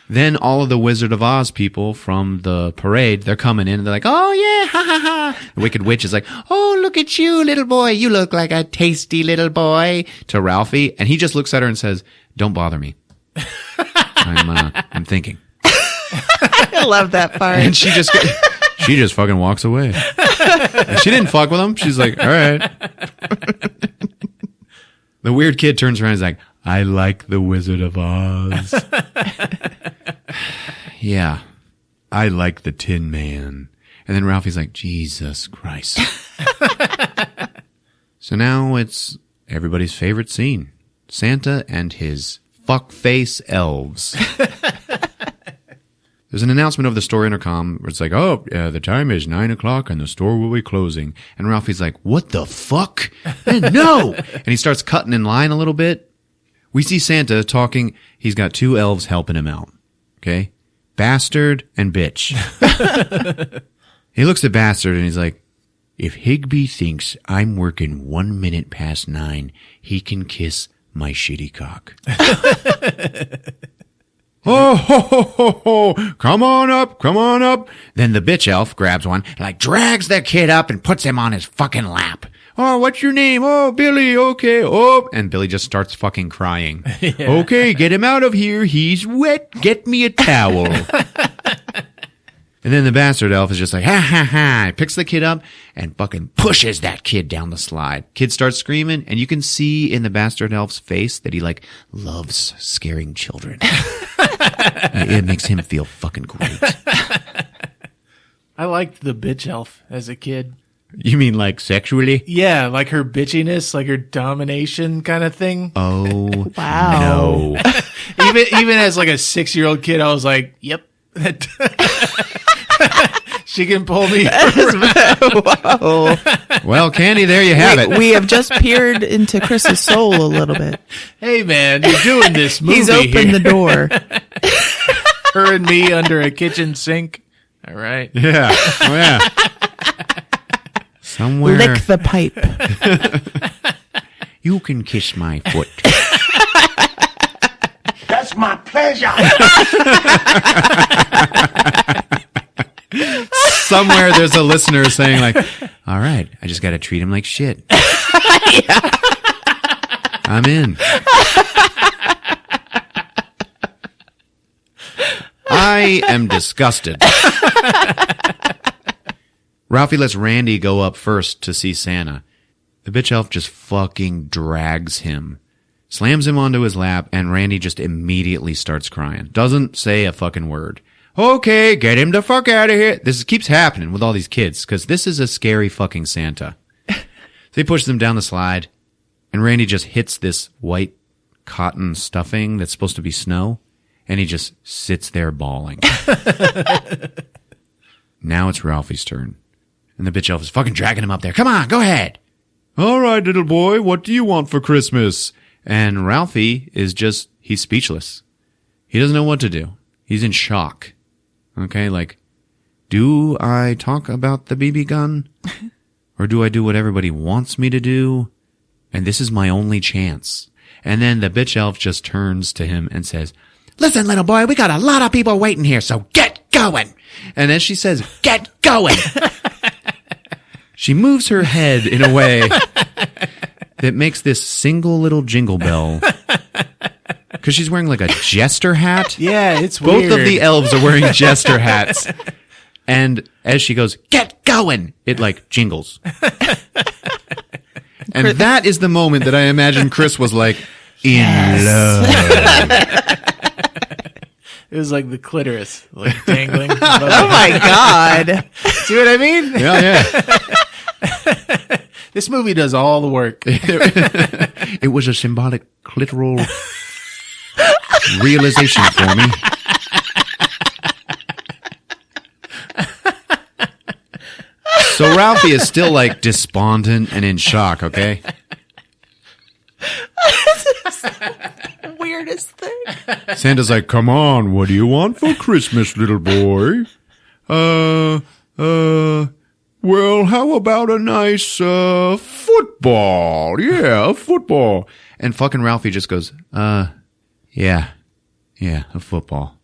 E: Then all of the Wizard of Oz people from the parade, they're coming in and they're like, oh yeah, ha ha ha. The Wicked Witch is like, oh, look at you, little boy. You look like a tasty little boy, to Ralphie. And he just looks at her and says, don't bother me. I'm thinking.
F: I love that part.
E: And she just fucking walks away. And she didn't fuck with him. She's like, all right. The weird kid turns around and is like, I like the Wizard of Oz. Yeah, I like the Tin Man. And then Ralphie's like, Jesus Christ. So now it's everybody's favorite scene. Santa and his fuckface elves. There's an announcement over the store intercom where it's like, oh, the time is 9:00 and the store will be closing. And Ralphie's like, what the fuck? No! And he starts cutting in line a little bit. We see Santa talking. He's got two elves helping him out. Okay? Bastard and bitch. He looks at Bastard and he's like, if Higbee thinks I'm working 1 minute past 9, he can kiss my shitty cock. Oh, ho, ho, ho, ho. Come on up, come on up. Then the bitch elf grabs one and like drags the kid up and puts him on his fucking lap. Oh, what's your name? Oh, Billy. Okay. Oh, and Billy just starts fucking crying. Yeah. Okay, get him out of here. He's wet. Get me a towel. And then the bastard elf is just like, ha ha ha, picks the kid up and fucking pushes that kid down the slide. Kid starts screaming, and you can see in the bastard elf's face that he like loves scaring children. It makes him feel fucking great.
D: I liked the bitch elf as a kid.
E: You mean like sexually?
D: Yeah, like her bitchiness, like her domination kind of thing.
E: Oh,
F: Wow.
E: no.
D: Even as like a 6-year-old kid, I was like, yep. She can pull me.
F: Whoa.
E: Well, Candy, there you have it.
F: We have just peered into Chris's soul a little bit.
D: Hey, man, you're doing this movie.
F: He's opened the door.
D: Her and me under a kitchen sink. All right.
E: Yeah. Oh, yeah. Somewhere.
F: Lick the pipe.
E: You can kiss my foot.
H: That's my pleasure.
E: Somewhere there's a listener saying like, all right, I just got to treat him like shit. I'm in. I am disgusted. Ralphie lets Randy go up first to see Santa. The bitch elf just fucking drags him, slams him onto his lap, and Randy just immediately starts crying. Doesn't say a fucking word. Okay, get him the fuck out of here. This keeps happening with all these kids, because this is a scary fucking Santa. So he pushes them down the slide, and Randy just hits this white cotton stuffing that's supposed to be snow, and he just sits there bawling. Now it's Ralphie's turn. And the bitch elf is fucking dragging him up there. Come on, go ahead. All right, little boy, what do you want for Christmas? And Ralphie is just, he's speechless. He doesn't know what to do. He's in shock. Okay, like, do I talk about the BB gun? Or do I do what everybody wants me to do? And this is my only chance. And then the bitch elf just turns to him and says, listen, little boy, we got a lot of people waiting here, so get going. And as she says, get going, she moves her head in a way that makes this single little jingle bell. Because she's wearing like a jester hat.
D: Yeah, it's
E: Both
D: weird.
E: of the elves are wearing jester hats. And as she goes, get going, it like jingles. And that is the moment that I imagine Chris was like, in love.
D: It was like the clitoris, like dangling.
F: Oh my God.
D: See what I mean?
E: Yeah, yeah.
D: This movie does all the work.
E: It was a symbolic clitoral realization for me. So Ralphie is still like despondent and in shock, okay?
F: Weirdest thing.
E: Santa's like, come on, what do you want for Christmas, little boy? Well, how about a nice, football? Yeah, a football. And fucking Ralphie just goes, yeah, a football.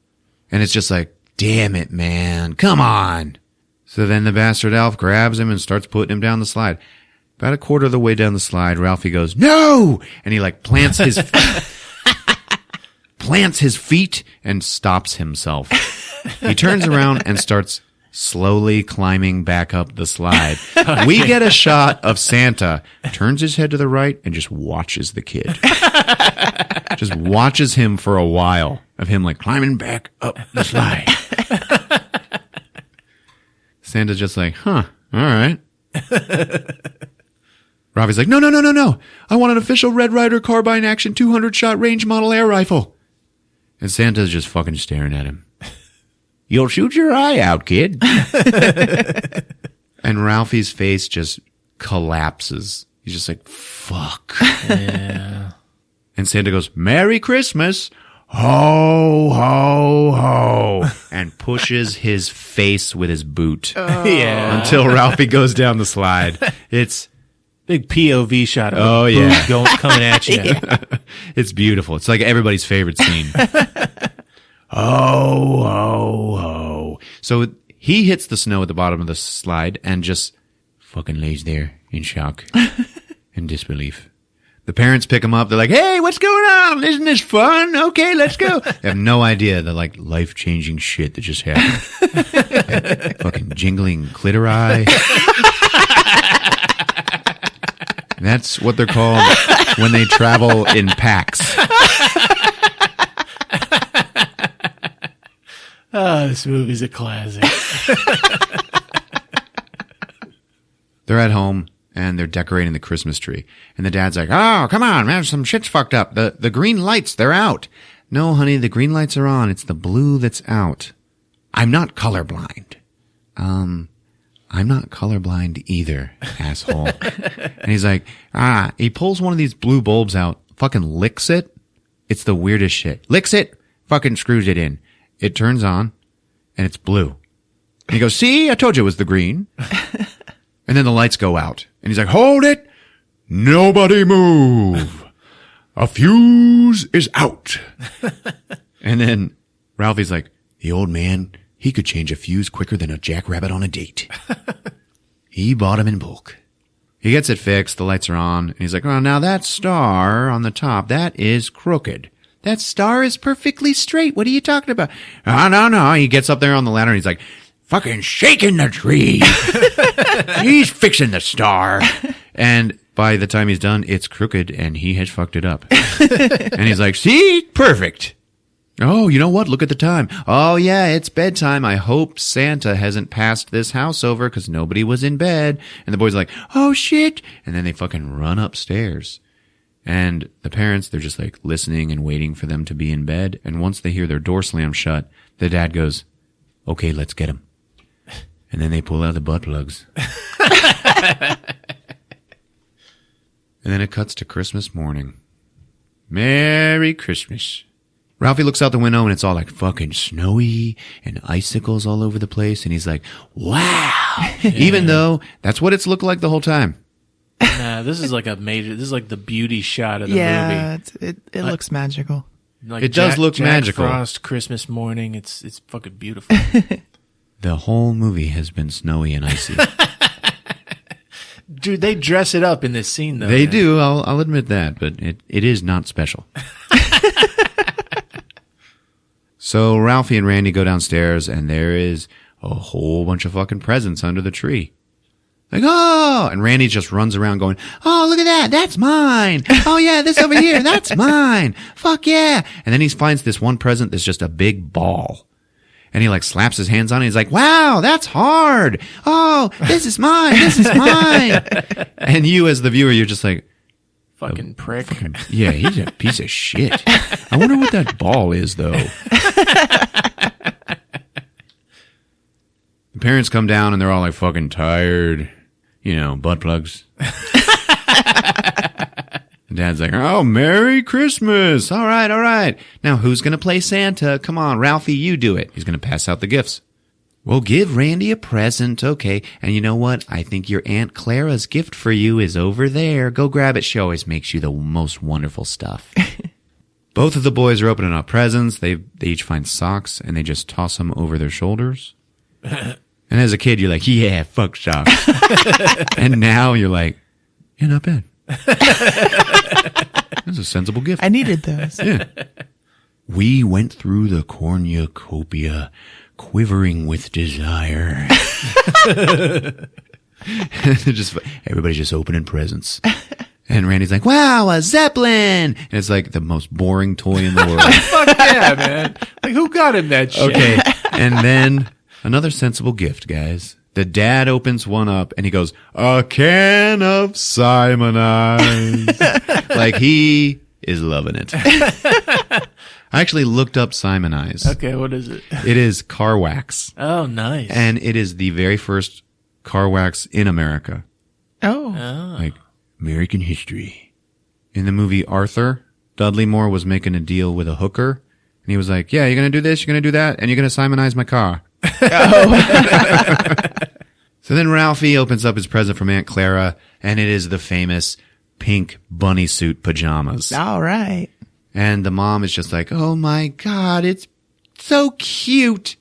E: And it's just like, damn it, man, come on. So then the bastard elf grabs him and starts putting him down the slide. About a quarter of the way down the slide, Ralphie goes, no! And he like plants his feet and stops himself. He turns around and starts slowly climbing back up the slide. Okay. We get a shot of Santa, turns his head to the right and just watches the kid. Just watches him for a while of him like climbing back up the slide. Santa's just like, huh, all right. Robbie's like, no. I want an official Red Ryder carbine action 200-shot range model air rifle. And Santa's just fucking staring at him. You'll shoot your eye out, kid. And Ralphie's face just collapses. He's just like, fuck.
D: Yeah.
E: And Santa goes, Merry Christmas. Ho, ho, ho. And pushes his face with his boot.
D: Yeah.
E: Until Ralphie goes down the slide. It's
D: big POV shot of
E: the
D: boot coming at you.
F: Yeah.
E: It's beautiful. It's like everybody's favorite scene. Ho, ho, ho. So he hits the snow at the bottom of the slide and just fucking lays there in shock and disbelief. The parents pick them up. They're like, hey, what's going on? Isn't this fun? Okay, let's go. They have no idea the like life-changing shit that just happened. Fucking jingling clitori. That's what they're called when they travel in packs.
D: Oh, this movie's a classic.
E: They're at home and they're decorating the Christmas tree. And the dad's like, oh, come on, man, some shit's fucked up. The green lights, they're out. No, honey, the green lights are on. It's the blue that's out. I'm not colorblind. I'm not colorblind either, asshole. And he's like, he pulls one of these blue bulbs out, fucking licks it. It's the weirdest shit. Licks it, fucking screws it in. It turns on, and it's blue. And he goes, see, I told you it was the green. And then the lights go out. And he's like, hold it. Nobody move. A fuse is out. And then Ralphie's like, the old man, he could change a fuse quicker than a jackrabbit on a date. He bought him in bulk. He gets it fixed. The lights are on. And he's like, oh, now that star on the top, that is crooked. That star is perfectly straight. What are you talking about? Oh, no. He gets up there on the ladder and he's like, fucking shaking the tree. He's fixing the star. And by the time he's done, it's crooked and he has fucked it up. And he's like, see? Perfect. Oh, you know what? Look at the time. Oh, yeah, it's bedtime. I hope Santa hasn't passed this house over because nobody was in bed. And the boy's like, oh, shit. And then they fucking run upstairs. And the parents, they're just like listening and waiting for them to be in bed. And once they hear their door slam shut, the dad goes, okay, let's get him. And then they pull out the butt plugs. And then it cuts to Christmas morning. Merry Christmas. Ralphie looks out the window and it's all like fucking snowy and icicles all over the place. And he's like, wow. Yeah. Even though that's what it's looked like the whole time.
D: Nah, this is like the beauty shot of the movie.
F: Yeah, it looks magical.
D: Like
E: it does look magical.
D: Jack Frost, Christmas morning. It's fucking beautiful.
E: The whole movie has been snowy and icy.
D: Dude, they dress it up in this scene, though.
E: They do. I'll admit that, but it is not special. So Ralphie and Randy go downstairs, and there is a whole bunch of fucking presents under the tree. Like, oh! And Randy just runs around going, oh, look at that. That's mine. Oh, yeah, this over here. That's mine. Fuck yeah. And then he finds this one present that's just a big ball. And he like slaps his hands on it. He's like, wow, that's hard. Oh, this is mine. This is mine. And you as the viewer, you're just like,
D: fucking prick.
E: Yeah, he's a piece of shit. I wonder what that ball is, though. The parents come down and they're all like fucking tired. You know, butt plugs. And Dad's like, oh, Merry Christmas. All right. Now, who's going to play Santa? Come on, Ralphie, you do it. He's going to pass out the gifts. We'll give Randy a present, okay. And you know what? I think your Aunt Clara's gift for you is over there. Go grab it. She always makes you the most wonderful stuff. Both of the boys are opening up presents. They each find socks, and they just toss them over their shoulders. And as a kid, you're like, yeah, fuck socks. And now you're like, yeah, not bad. That's a sensible gift.
F: I needed those.
E: Yeah. We went through the cornucopia, quivering with desire. Everybody's just opening presents. And Randy's like, wow, a Zeppelin. And it's like the most boring toy in the world.
D: Fuck yeah, man. Like, who got him that shit?
E: Okay. And then another sensible gift, guys. The dad opens one up and he goes, a can of Simon Eyes. Like he is loving it. I actually looked up Simon Eyes.
D: Okay, what is it?
E: It is car wax.
D: Oh, nice.
E: And it is the very first car wax in America.
F: Oh.
E: Like American history. In the movie Arthur, Dudley Moore was making a deal with a hooker. And he was like, yeah, you're going to do this, you're going to do that, and you're going to Simonize my car. So then Ralphie opens up his present from Aunt Clara, and it is the famous pink bunny suit pajamas.
F: All right.
E: And the mom is just like, oh my God, it's so cute.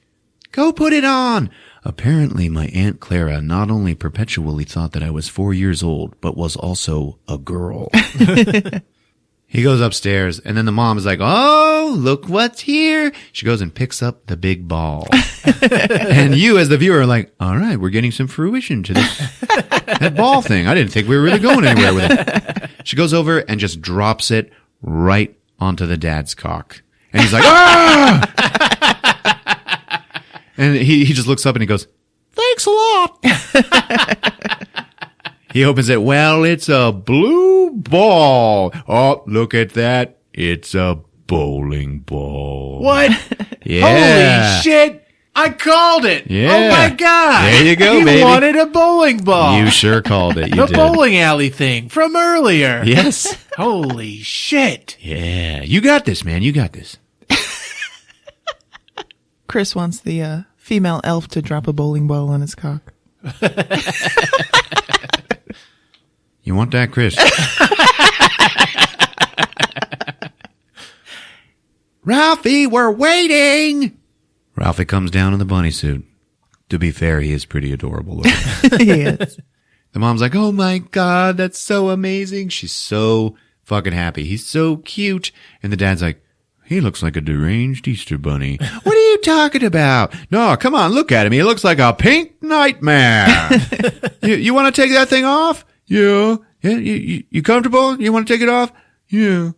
E: Go put it on. Apparently, my Aunt Clara not only perpetually thought that I was 4 years old, but was also a girl. He goes upstairs, and then the mom is like, oh, look what's here. She goes and picks up the big ball. And you, as the viewer, are like, all right, we're getting some fruition to that ball thing. I didn't think we were really going anywhere with it. She goes over and just drops it right onto the dad's cock. And he's like, ah! And he just looks up and he goes, thanks a lot. He opens it. Well, it's a blue ball. Oh, look at that. It's a bowling ball.
D: What?
E: Yeah.
D: Holy shit. I called it.
E: Yeah.
D: Oh my God.
E: There you go,
D: he
E: baby.
D: He wanted a bowling ball.
E: You sure called it. You
D: the
E: did.
D: bowling alley thing from earlier.
E: Yes.
D: Holy shit.
E: Yeah. You got this, man. You got this.
F: Chris wants the female elf to drop a bowling ball on his cock.
E: You want that, Chris? Ralphie, we're waiting. Ralphie comes down in the bunny suit. To be fair, he is pretty adorable looking.
F: He is.
E: The mom's like, oh my God, that's so amazing. She's so fucking happy. He's so cute. And the dad's like, he looks like a deranged Easter bunny. What are you talking about? No, come on, look at him. He looks like a pink nightmare. You want to take that thing off? Yeah. Yeah. You comfortable? You want to take it off? Yeah.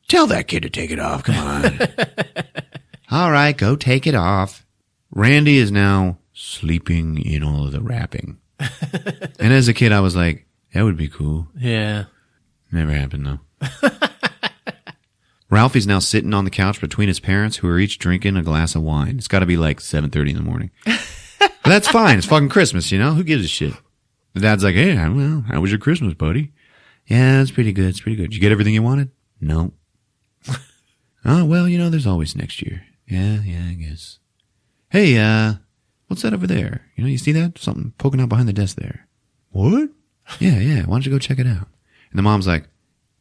E: Tell that kid to take it off. Come on. All right, go take it off. Randy is now sleeping in all of the wrapping. And as a kid, I was like, that would be cool.
D: Yeah.
E: Never happened, though. Ralphie's now sitting on the couch between his parents, who are each drinking a glass of wine. It's got to be like 7:30 in the morning. But that's fine. It's fucking Christmas, you know? Who gives a shit? The dad's like, hey, well, how was your Christmas, buddy? Yeah, it's pretty good. It's pretty good. Did you get everything you wanted? No. Oh, well, you know, there's always next year. Yeah, I guess. Hey, what's that over there? You know, you see that? Something poking out behind the desk there. What? Yeah. Why don't you go check it out? And the mom's like,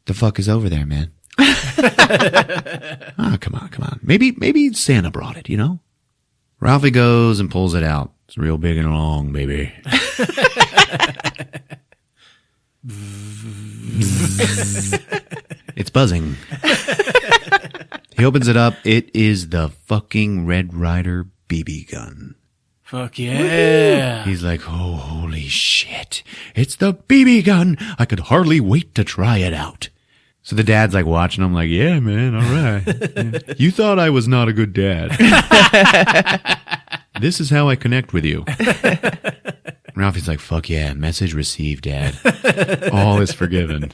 E: the fuck is over there, man? Oh, come on. Maybe Santa brought it, you know? Ralphie goes and pulls it out. It's real big and long, baby. It's buzzing. He opens it up. It is the fucking Red Ryder BB gun.
D: Fuck yeah.
E: He's like, oh, holy shit. It's the BB gun. I could hardly wait to try it out. So the dad's like watching him like, yeah, man, all right. Yeah. You thought I was not a good dad. This is how I connect with you. Ralphie's like, fuck yeah, message received, Dad. All is forgiven.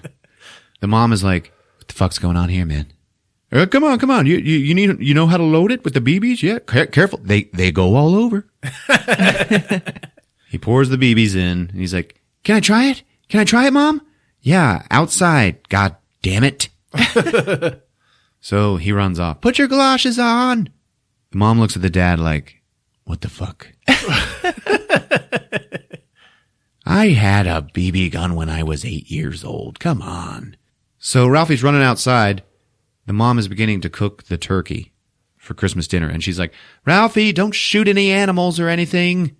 E: The mom is like, what the fuck's going on here, man? Come on. You know how to load it with the BBs? Yeah, careful. They go all over. He pours the BBs in, and he's like, can I try it? Can I try it, Mom? Yeah, outside. God damn it. So he runs off. Put your galoshes on. The mom looks at the dad like, what the fuck? I had a BB gun when I was 8 years old. Come on. So Ralphie's running outside. The mom is beginning to cook the turkey for Christmas dinner. And she's like, Ralphie, don't shoot any animals or anything.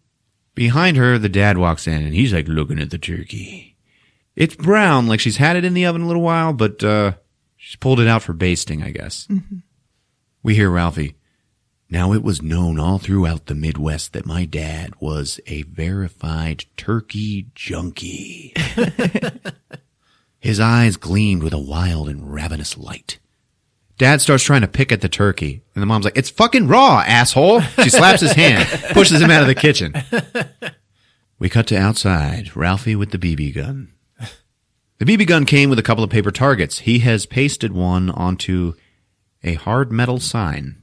E: Behind her, the dad walks in and he's like looking at the turkey. It's brown, like she's had it in the oven a little while, but she's pulled it out for basting, I guess. Mm-hmm. We hear Ralphie. Now, it was known all throughout the Midwest that my dad was a verified turkey junkie. His eyes gleamed with a wild and ravenous light. Dad starts trying to pick at the turkey, and the mom's like, it's fucking raw, asshole. She slaps his hand, pushes him out of the kitchen. We cut to outside, Ralphie with the BB gun. The BB gun came with a couple of paper targets. He has pasted one onto a hard metal sign.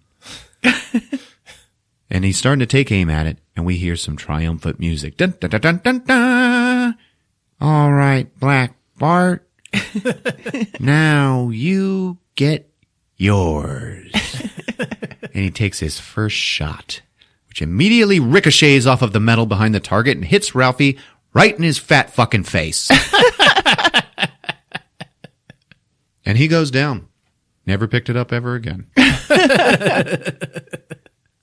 E: And he's starting to take aim at it, and we hear some triumphant music. Dun, dun, dun, dun, dun, dun. All right, Black Bart. Now you get yours. And he takes his first shot, which immediately ricochets off of the metal behind the target and hits Ralphie right in his fat fucking face. And he goes down. Never picked it up ever again.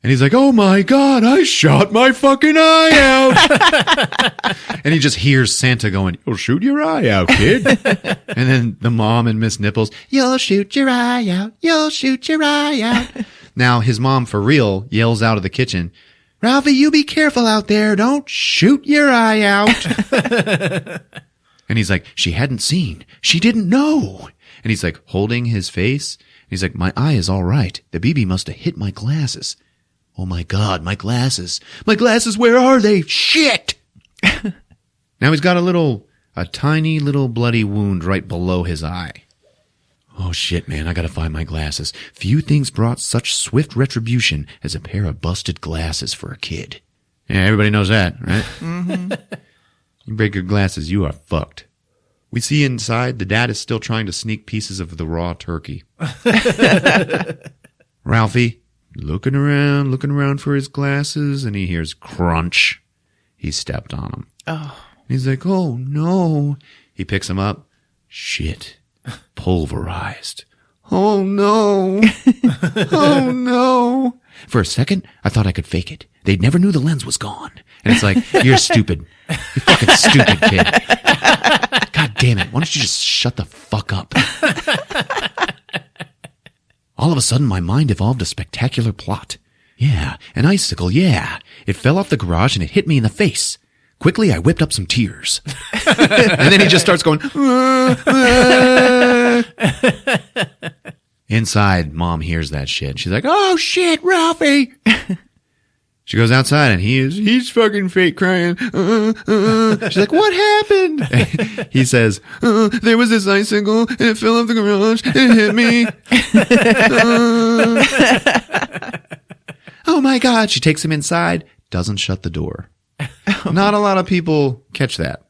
E: And he's like, oh my God, I shot my fucking eye out. And he just hears Santa going, you'll shoot your eye out, kid. And then the mom and Miss Nipples, you'll shoot your eye out. You'll shoot your eye out. Now his mom, for real, yells out of the kitchen, Ralphie, you be careful out there. Don't shoot your eye out. And he's like, she hadn't seen. She didn't know. And he's like holding his face. And he's like, my eye is all right. The BB must have hit my glasses. Oh my God, my glasses. My glasses, where are they? Shit! Now he's got a tiny little bloody wound right below his eye. Oh shit, man, I gotta find my glasses. Few things brought such swift retribution as a pair of busted glasses for a kid. Yeah, everybody knows that, right? Mm-hmm. You break your glasses, you are fucked. We see inside the dad is still trying to sneak pieces of the raw turkey. Ralphie, looking around for his glasses, and he hears crunch. He stepped on them. Oh. He's like, oh no. He picks them up. Shit. Pulverized. Oh no. Oh no. For a second, I thought I could fake it. They never knew the lens was gone. And it's like, you're stupid. You're fucking stupid, kid. God damn it. Why don't you just shut the fuck up? All of a sudden, my mind evolved a spectacular plot. Yeah, an icicle, yeah. It fell off the garage and it hit me in the face. Quickly, I whipped up some tears. And then he just starts going, Inside, Mom hears that shit. She's like, oh shit, Ralphie. She goes outside and he's fucking fake crying. She's like, what happened? He says, there was this icicle and it fell off the garage and it hit me. Oh my God. She takes him inside, doesn't shut the door. Not a lot of people catch that.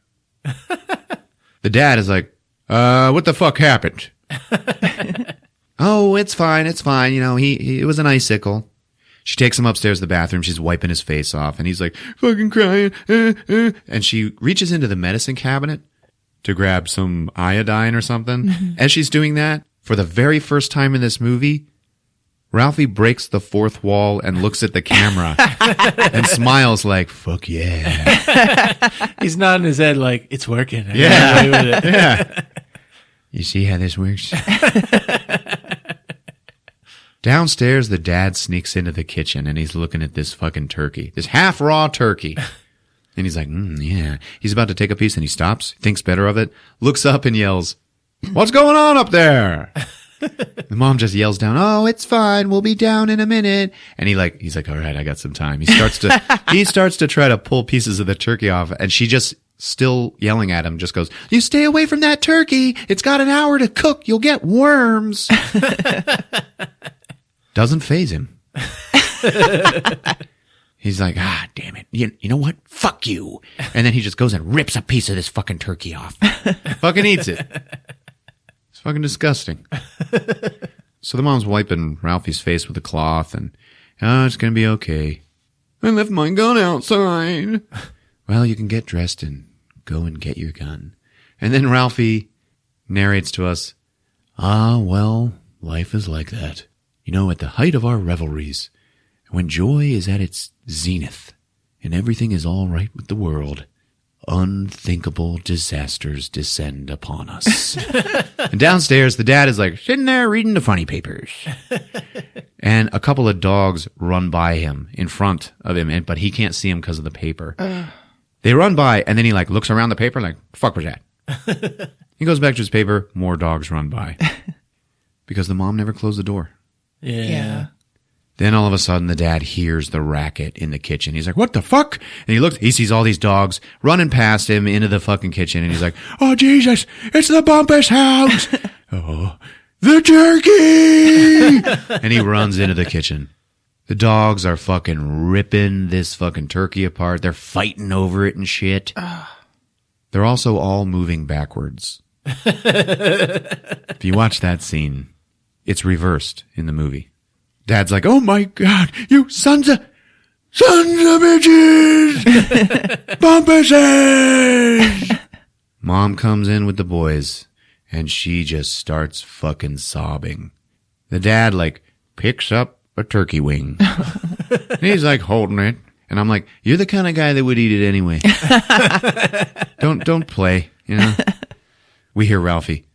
E: The dad is like, what the fuck happened? Oh, it's fine. It's fine. You know, it was an icicle. She takes him upstairs to the bathroom. She's wiping his face off and he's like, fucking crying. And she reaches into the medicine cabinet to grab some iodine or something. Mm-hmm. As she's doing that, for the very first time in this movie, Ralphie breaks the fourth wall and looks at the camera and smiles like, fuck yeah.
D: He's nodding his head like, it's working.
E: Yeah. Yeah. You see how this works? Downstairs, the dad sneaks into the kitchen and he's looking at this fucking turkey, this half raw turkey. And he's like, yeah. He's about to take a piece and he stops, thinks better of it, looks up and yells, what's going on up there? The mom just yells down, oh, it's fine. We'll be down in a minute. And he's like, all right, I got some time. He starts to try to pull pieces of the turkey off. And she just still yelling at him, just goes, you stay away from that turkey. It's got an hour to cook. You'll get worms. Doesn't faze him. He's like, damn it. You know what? Fuck you. And then he just goes and rips a piece of this fucking turkey off. Fucking eats it. It's fucking disgusting. So the mom's wiping Ralphie's face with a cloth and, it's going to be okay. I left my gun outside. Well, you can get dressed and go and get your gun. And then Ralphie narrates to us, well, life is like that. You know, at the height of our revelries, when joy is at its zenith and everything is all right with the world, unthinkable disasters descend upon us. And downstairs, the dad is like sitting there reading the funny papers. And a couple of dogs run by him in front of him, but he can't see him because of the paper. They run by, and then he like looks around the paper like, fuck was that? He goes back to his paper, more dogs run by. Because the mom never closed the door.
D: Yeah.
E: Then all of a sudden the dad hears the racket in the kitchen. He's like, what the fuck? And he sees all these dogs running past him into the fucking kitchen. And he's like, oh, Jesus, it's the Bumpus house. Oh, the turkey. And he runs into the kitchen. The dogs are fucking ripping this fucking turkey apart. They're fighting over it and shit. They're also all moving backwards. If you watch that scene, it's reversed in the movie. Dad's like, oh my God, you sons of bitches! Bumpuses! Mom comes in with the boys, and she just starts fucking sobbing. The dad, like, picks up a turkey wing And he's like holding it. And I'm like, you're the kind of guy that would eat it anyway. Don't play, you know. We hear Ralphie.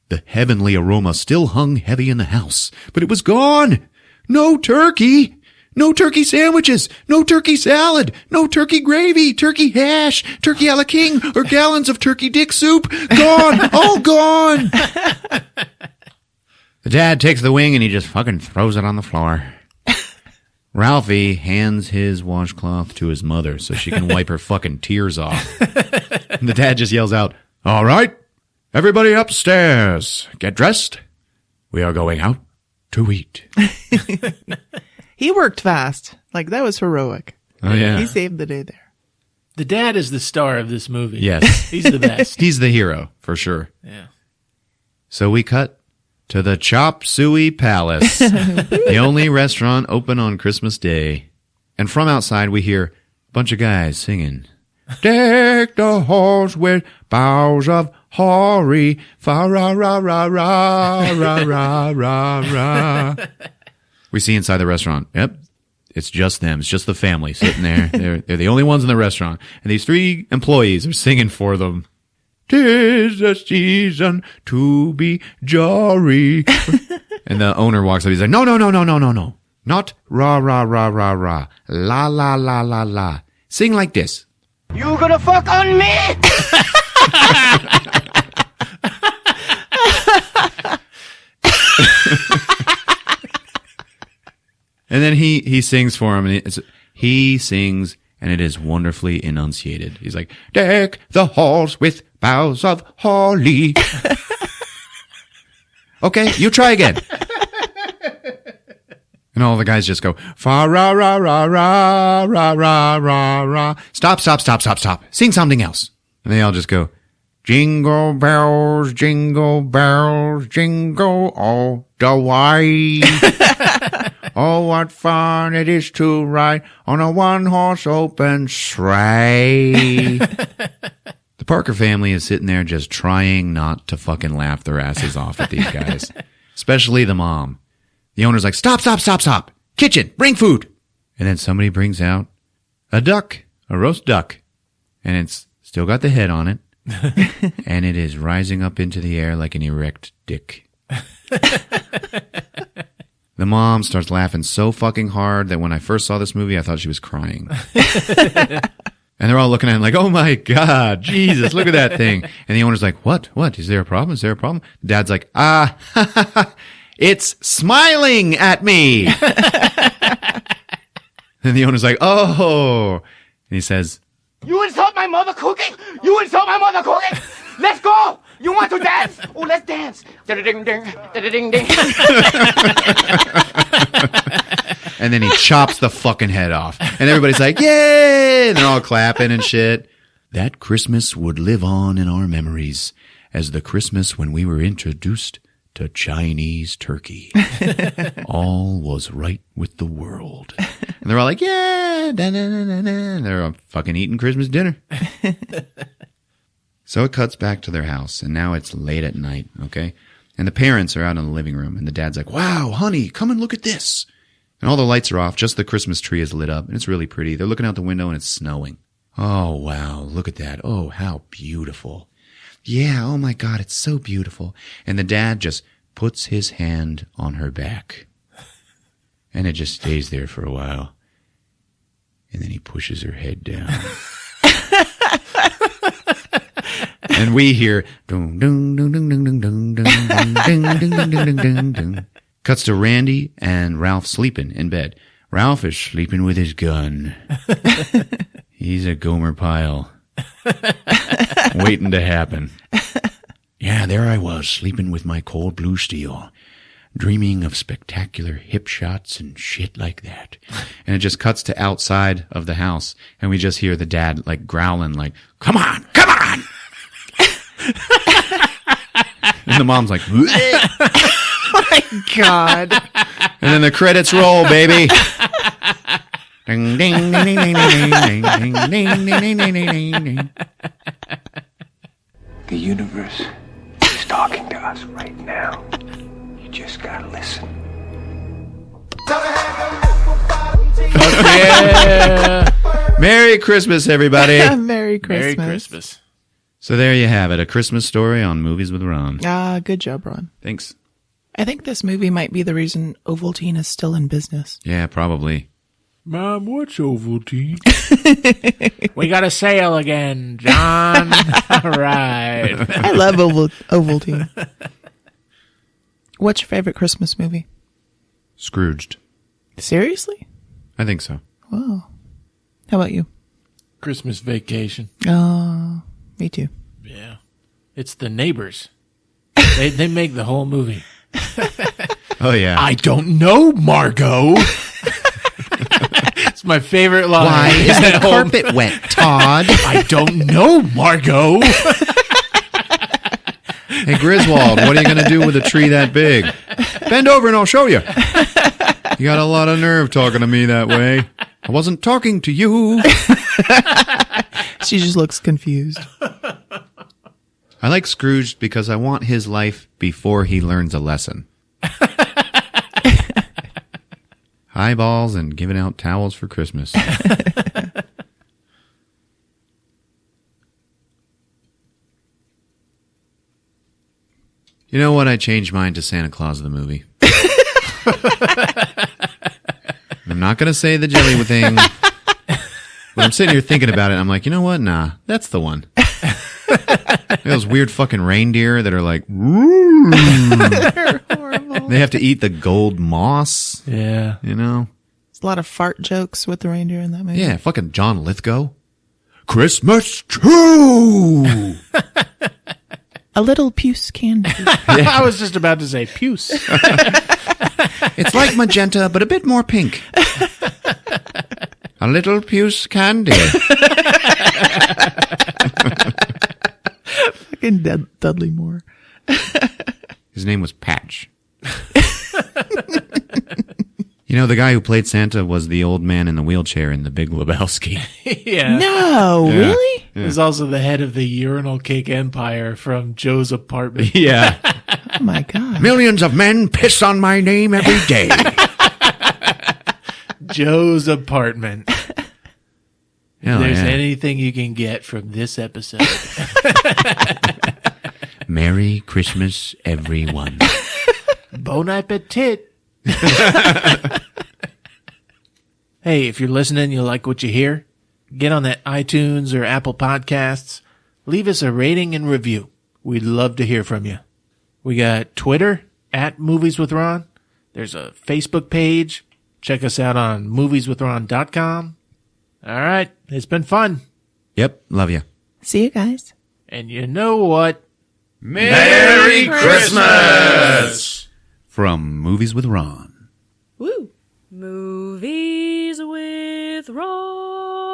E: The heavenly aroma still hung heavy in the house, but it was gone. No turkey. No turkey sandwiches. No turkey salad. No turkey gravy. Turkey hash. Turkey a la king. Or gallons of turkey dick soup. Gone. All gone. The dad takes the wing and he just fucking throws it on the floor. Ralphie hands his washcloth to his mother so she can wipe her fucking tears off. And the dad just yells out, all right, everybody upstairs. Get dressed. We are going out to eat.
F: He worked fast. Like, that was heroic.
E: Oh, yeah.
F: He saved the day there.
D: The dad is the star of this movie.
E: Yes.
D: He's the best.
E: He's the hero, for sure.
D: Yeah.
E: So we cut to the Chop Suey Palace, the only restaurant open on Christmas Day. And from outside, we hear a bunch of guys singing, deck the halls with boughs of holly, fa-ra-ra-ra-ra-ra-ra-ra-ra. We see inside the restaurant. Yep. It's just them. It's just the family sitting there. They're the only ones in the restaurant. And these 3 employees are singing for them. 'Tis the season to be jolly. And the owner walks up. He's like, no. Not ra-ra-ra-ra-ra. La-la-la-la-la. Sing like this.
I: You gonna fuck on me?
E: And then he sings for him, and he sings, and it is wonderfully enunciated. He's like, deck the halls with boughs of holly. Okay, you try again. And all the guys just go, fa-ra-ra-ra-ra-ra-ra-ra-ra. Stop. Sing something else. And they all just go, jingle bells, jingle all the way. Oh, what fun it is to ride on a one-horse open sleigh. The Parker family is sitting there just trying not to fucking laugh their asses off at these guys. Especially the mom. The owner's like, stop. Kitchen, bring food. And then somebody brings out a roast duck. And it's still got the head on it. And it is rising up into the air like an erect dick. The mom starts laughing so fucking hard that when I first saw this movie, I thought she was crying. And they're all looking at him like, oh my God, Jesus, look at that thing. And the owner's like, what? Is there a problem? The dad's like, it's smiling at me. And the owner's like, oh. And he says,
I: You insult my mother cooking? Let's go! You want to dance? Oh, let's dance. Da-da-ding-ding, da-da-ding-ding.
E: and then he chops the fucking head off. And everybody's like, yay! And they're all clapping and shit. That Christmas would live on in our memories as the Christmas when we were introduced to Chinese turkey. All was right with the world. And they're all like, yeah! And they're all fucking eating Christmas dinner. So it cuts back to their house, and now it's late at night, okay? And the parents are out in the living room, and the dad's like, wow, honey, come and look at this. And all the lights are off, just the Christmas tree is lit up, and it's really pretty. They're looking out the window, and it's snowing. Oh, wow, look at that. Oh, how beautiful. Yeah, oh my God, it's so beautiful. And the dad just puts his hand on her back. And it just stays there for a while. And then he pushes her head down. And we hear dun dun dun dun dun dun dun dun dun dun dun dun dun. Cuts to Randy and Ralph sleeping in bed. Ralph is sleeping with his gun. He's a Gomer Pyle. Waiting to happen. Yeah, there I was, sleeping with my cold blue steel, dreaming of spectacular hip shots and shit like that. And it just cuts to outside of the house, and we just hear the dad, like, growling, like, come on! And the mom's like,
F: Oh my God.
E: And then the credits roll, baby. Ding, ding, ding, ding, ding, ding, ding, ding, ding, ding, ding, ding.
J: The universe is talking to us right now. You just gotta listen.
D: Yeah.
E: Merry Christmas, everybody.
F: Merry Christmas.
D: Merry Christmas.
E: So there you have it, a Christmas story on Movies with Ron.
F: Good job, Ron.
E: Thanks.
F: I think this movie might be the reason Ovaltine is still in business.
E: Yeah, probably.
D: Mom, what's Ovaltine? We got a sale again, John. All right.
F: I love Ovaltine. What's your favorite Christmas movie?
E: Scrooged.
F: Seriously?
E: I think so.
F: Wow. How about you?
D: Christmas Vacation.
F: Oh, me too.
D: Yeah. It's the neighbors. They make the whole movie.
E: Oh, yeah.
D: I don't know, Margot. It's my favorite line.
E: Why is the carpet wet, Todd?
D: I don't know, Margot.
E: Hey, Griswold, what are you going to do with a tree that big? Bend over and I'll show you. You got a lot of nerve talking to me that way. I wasn't talking to you.
F: She just looks confused.
E: I like Scrooge because I want his life before he learns a lesson. Highballs and giving out towels for Christmas. You know what? I changed mine to Santa Claus the movie. I'm not going to say the jelly thing. But I'm sitting here thinking about it. I'm like, you know what? Nah, that's the one. Those weird fucking reindeer that are like,
F: They're horrible.
E: they have to eat the gold moss.
D: Yeah.
E: You know?
F: There's a lot of fart jokes with the reindeer in that movie.
E: Yeah, fucking John Lithgow. Christmas too.
F: A little puce candy.
D: I was just about to say puce.
E: It's like magenta, but a bit more pink. A little puce candy.
F: Fucking Dudley Moore.
E: His name was Patch. You know, the guy who played Santa was the old man in the wheelchair in The Big Lebowski.
D: Yeah.
F: No,
E: Yeah.
F: really?
E: Yeah.
D: He's also the head of the urinal cake empire from Joe's apartment.
E: Yeah.
F: Oh my God.
E: Millions of men piss on my name every day.
D: Joe's apartment.
E: Hell
D: There's
E: yeah.
D: anything you can get from this episode.
E: Merry Christmas, everyone.
D: Bon appetit. Hey, if you're listening, you like what you hear, get on that iTunes or Apple Podcasts. Leave us a rating and review. We'd love to hear from you. We got Twitter @MoviesWithRon. There's a Facebook page. Check us out on movieswithron.com. All right. It's been fun.
E: Yep, love you.
F: See you guys.
D: And you know what?
A: Merry Christmas!
E: From Movies with Ron.
F: Woo.
B: Movies with Ron.